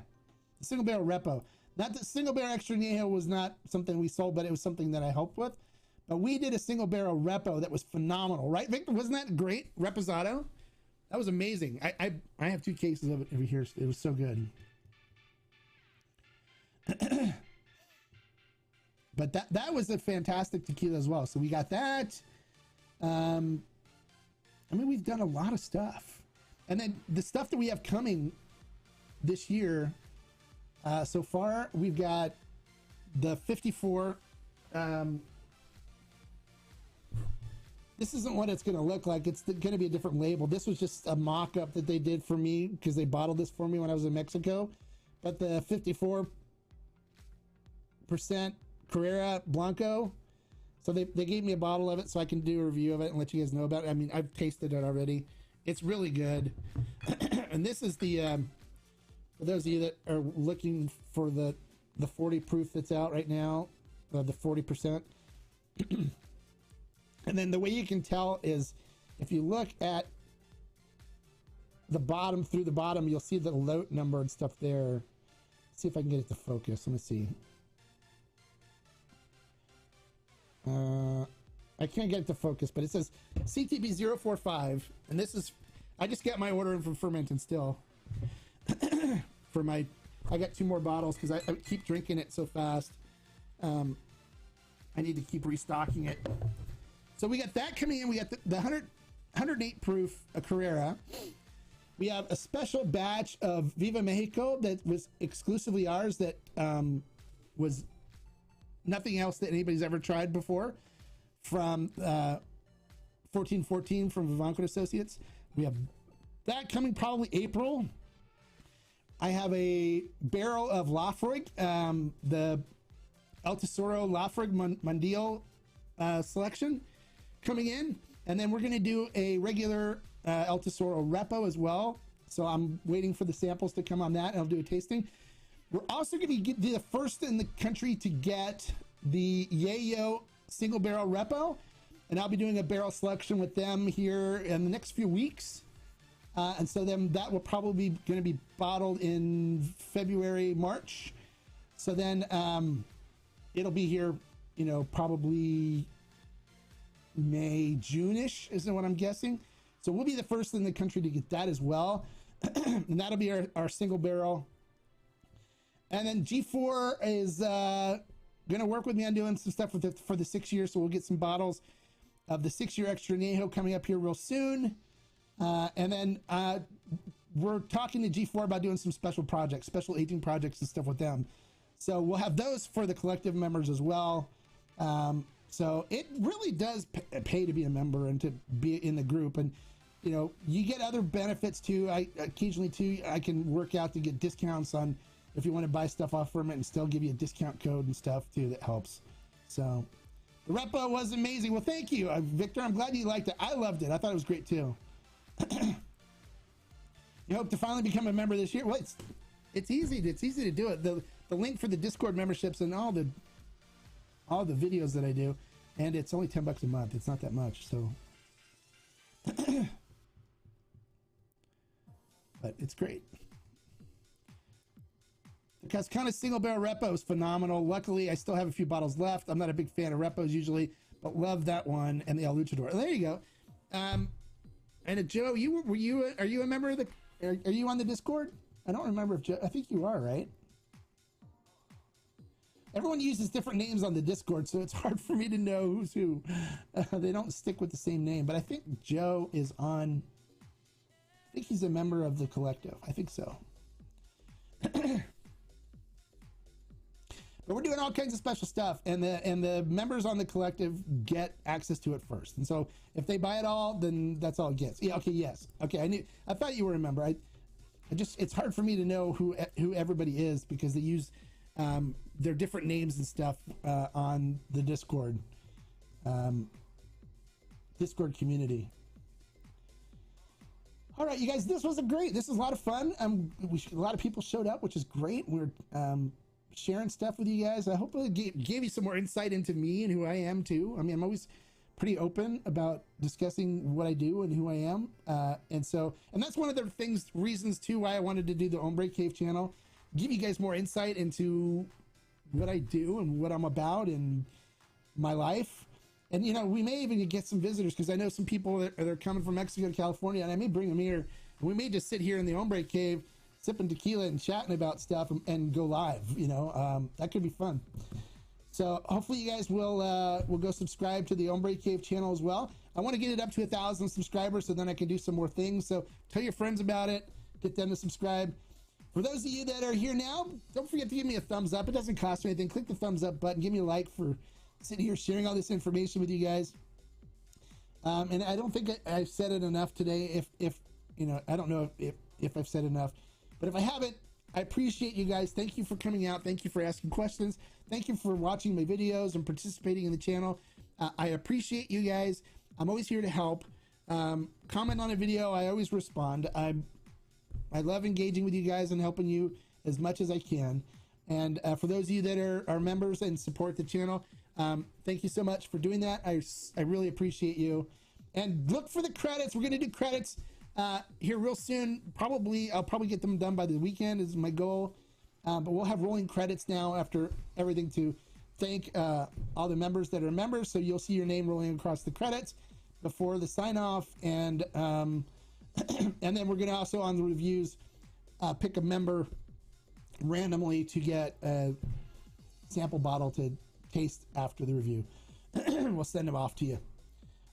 the single barrel Repo. Not the single barrel extra Yeho was not something we sold, but it was something that I helped with. But we did a single barrel Repo that was phenomenal, right, Victor? Wasn't that great? Reposado? That was amazing. I have 2 cases of it over here. It was so good. But that was a fantastic tequila as well. So we got that. I mean, we've done a lot of stuff. And then the stuff that we have coming this year, so far, we've got the 54. This isn't what it's going to look like. It's going to be a different label. This was just a mock-up that they did for me because they bottled this for me when I was in Mexico. But the 54% Carrera Blanco. So they gave me a bottle of it so I can do a review of it and let you guys know about it. I mean, I've tasted it already. It's really good. And this is the, for those of you that are looking for the 40 proof that's out right now, the 40%. And then the way you can tell is if you look at the bottom, through the bottom, you'll see the lote number and stuff there. Let's see if I can get it to focus. Let me see. I can't get it to focus, but it says CTB 045, and this is, I just got my order in from Ferment and Still. For my, I got 2 more bottles because I keep drinking it so fast. I need to keep restocking it. So we got that coming in. We got the 108 proof Carrera. We have a special batch of Viva Mexico that was exclusively ours, that was nothing else that anybody's ever tried before, from 1414 from Vivanco Associates. We have that coming probably April. I have a barrel of Lafroig, the El Tesoro Lafroig Mundial selection coming in. And then we're going to do a regular El Tesoro Repo as well. So I'm waiting for the samples to come on that, and I'll do a tasting. We're also going to be the first in the country to get the Yayo single barrel Repo. And I'll be doing a barrel selection with them here in the next few weeks. And so then that will probably be going to be bottled in February, March. So then it'll be here, you know, probably May, June-ish is what I'm guessing. So we'll be the first in the country to get that as well. And that'll be our single barrel. And then G4 is going to work with me on doing some stuff with for the 6 years. So we'll get some bottles of the 6-year extra añejo coming up here real soon. And then we're talking to G4 about doing some special projects, special aging projects and stuff with them. So we'll have those for the collective members as well. So it really does pay to be a member and to be in the group. And, you know, you get other benefits too. Occasionally too, I can work out to get discounts on if you want to buy stuff off from it and still give you a discount code and stuff too. That helps. So the Repo was amazing. Well, thank you, Victor. I'm glad you liked it. I loved it. I thought it was great too. You hope to finally become a member this year. Well, it's easy. It's easy to do it. The link for the Discord memberships and all the videos that I do, and it's only $10 a month. It's not that much, so but it's great. Because kind of single barrel Repo is phenomenal. Luckily, I still have a few bottles left. I'm not a big fan of Repos usually, but love that one and the El Luchador. There you go. And Joe, are you a member of the? Are you on the Discord? I don't remember if Joe. I think you are, right? Everyone uses different names on the Discord, so it's hard for me to know who's who. They don't stick with the same name, but I think Joe is on. I think he's a member of the collective. I think so. But we're doing all kinds of special stuff, and the members on the collective get access to it first. And so if they buy it all, then that's all it gets. Yeah. Okay. Yes. Okay. I thought you were a member. I just, it's hard for me to know who everybody is because they use their different names and stuff on the Discord community. All right, you guys, this was this was a lot of fun. A lot of people showed up, which is great. We're sharing stuff with you guys. I hope it gave you some more insight into me and who I am too. I mean, I'm always pretty open about discussing what I do and who I am. And that's one of the reasons too why I wanted to do the Hombre Cave channel, give you guys more insight into what I do and what I'm about and my life. And, you know, we may even get some visitors because I know some people that are coming from Mexico to California, and I may bring them here. We may just sit here in the Hombre Cave sipping tequila and chatting about stuff and go live, you know. That could be fun. So hopefully you guys will go subscribe to the Hombre Cave channel as well. I want to get it up to 1,000 subscribers so then I can do some more things. So tell your friends about it, get them to subscribe. For those of you that are here now, don't forget to give me a thumbs up. It doesn't cost you anything. Click the thumbs up button. Give me a like for sitting here sharing all this information with you guys. And I don't think I've said it enough today. If you know, I don't know if I've said enough. But if I haven't, I appreciate you guys. Thank you for coming out. Thank you for asking questions. Thank you for watching my videos and participating in the channel. I appreciate you guys. I'm always here to help. Comment on a video. I always respond. I love engaging with you guys and helping you as much as I can. And for those of you that are members and support the channel, thank you so much for doing that. I really appreciate you. And look for the credits. We're going to do credits here real soon. I'll probably get them done by the weekend is my goal. But we'll have rolling credits now after everything to thank all the members that are members. So you'll see your name rolling across the credits before the sign off. And and then we're going to also on the reviews pick a member randomly to get a sample bottle to taste after the review. We'll send them off to you.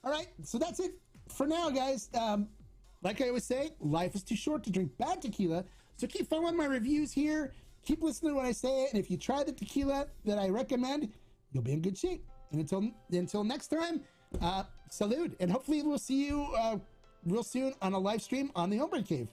All right. So that's it for now, guys. Like I always say, life is too short to drink bad tequila. So keep following my reviews here. Keep listening to what I say. And if you try the tequila that I recommend, you'll be in good shape. And until next time, salud. And hopefully we'll see you real soon on a live stream on the Hombre Cave.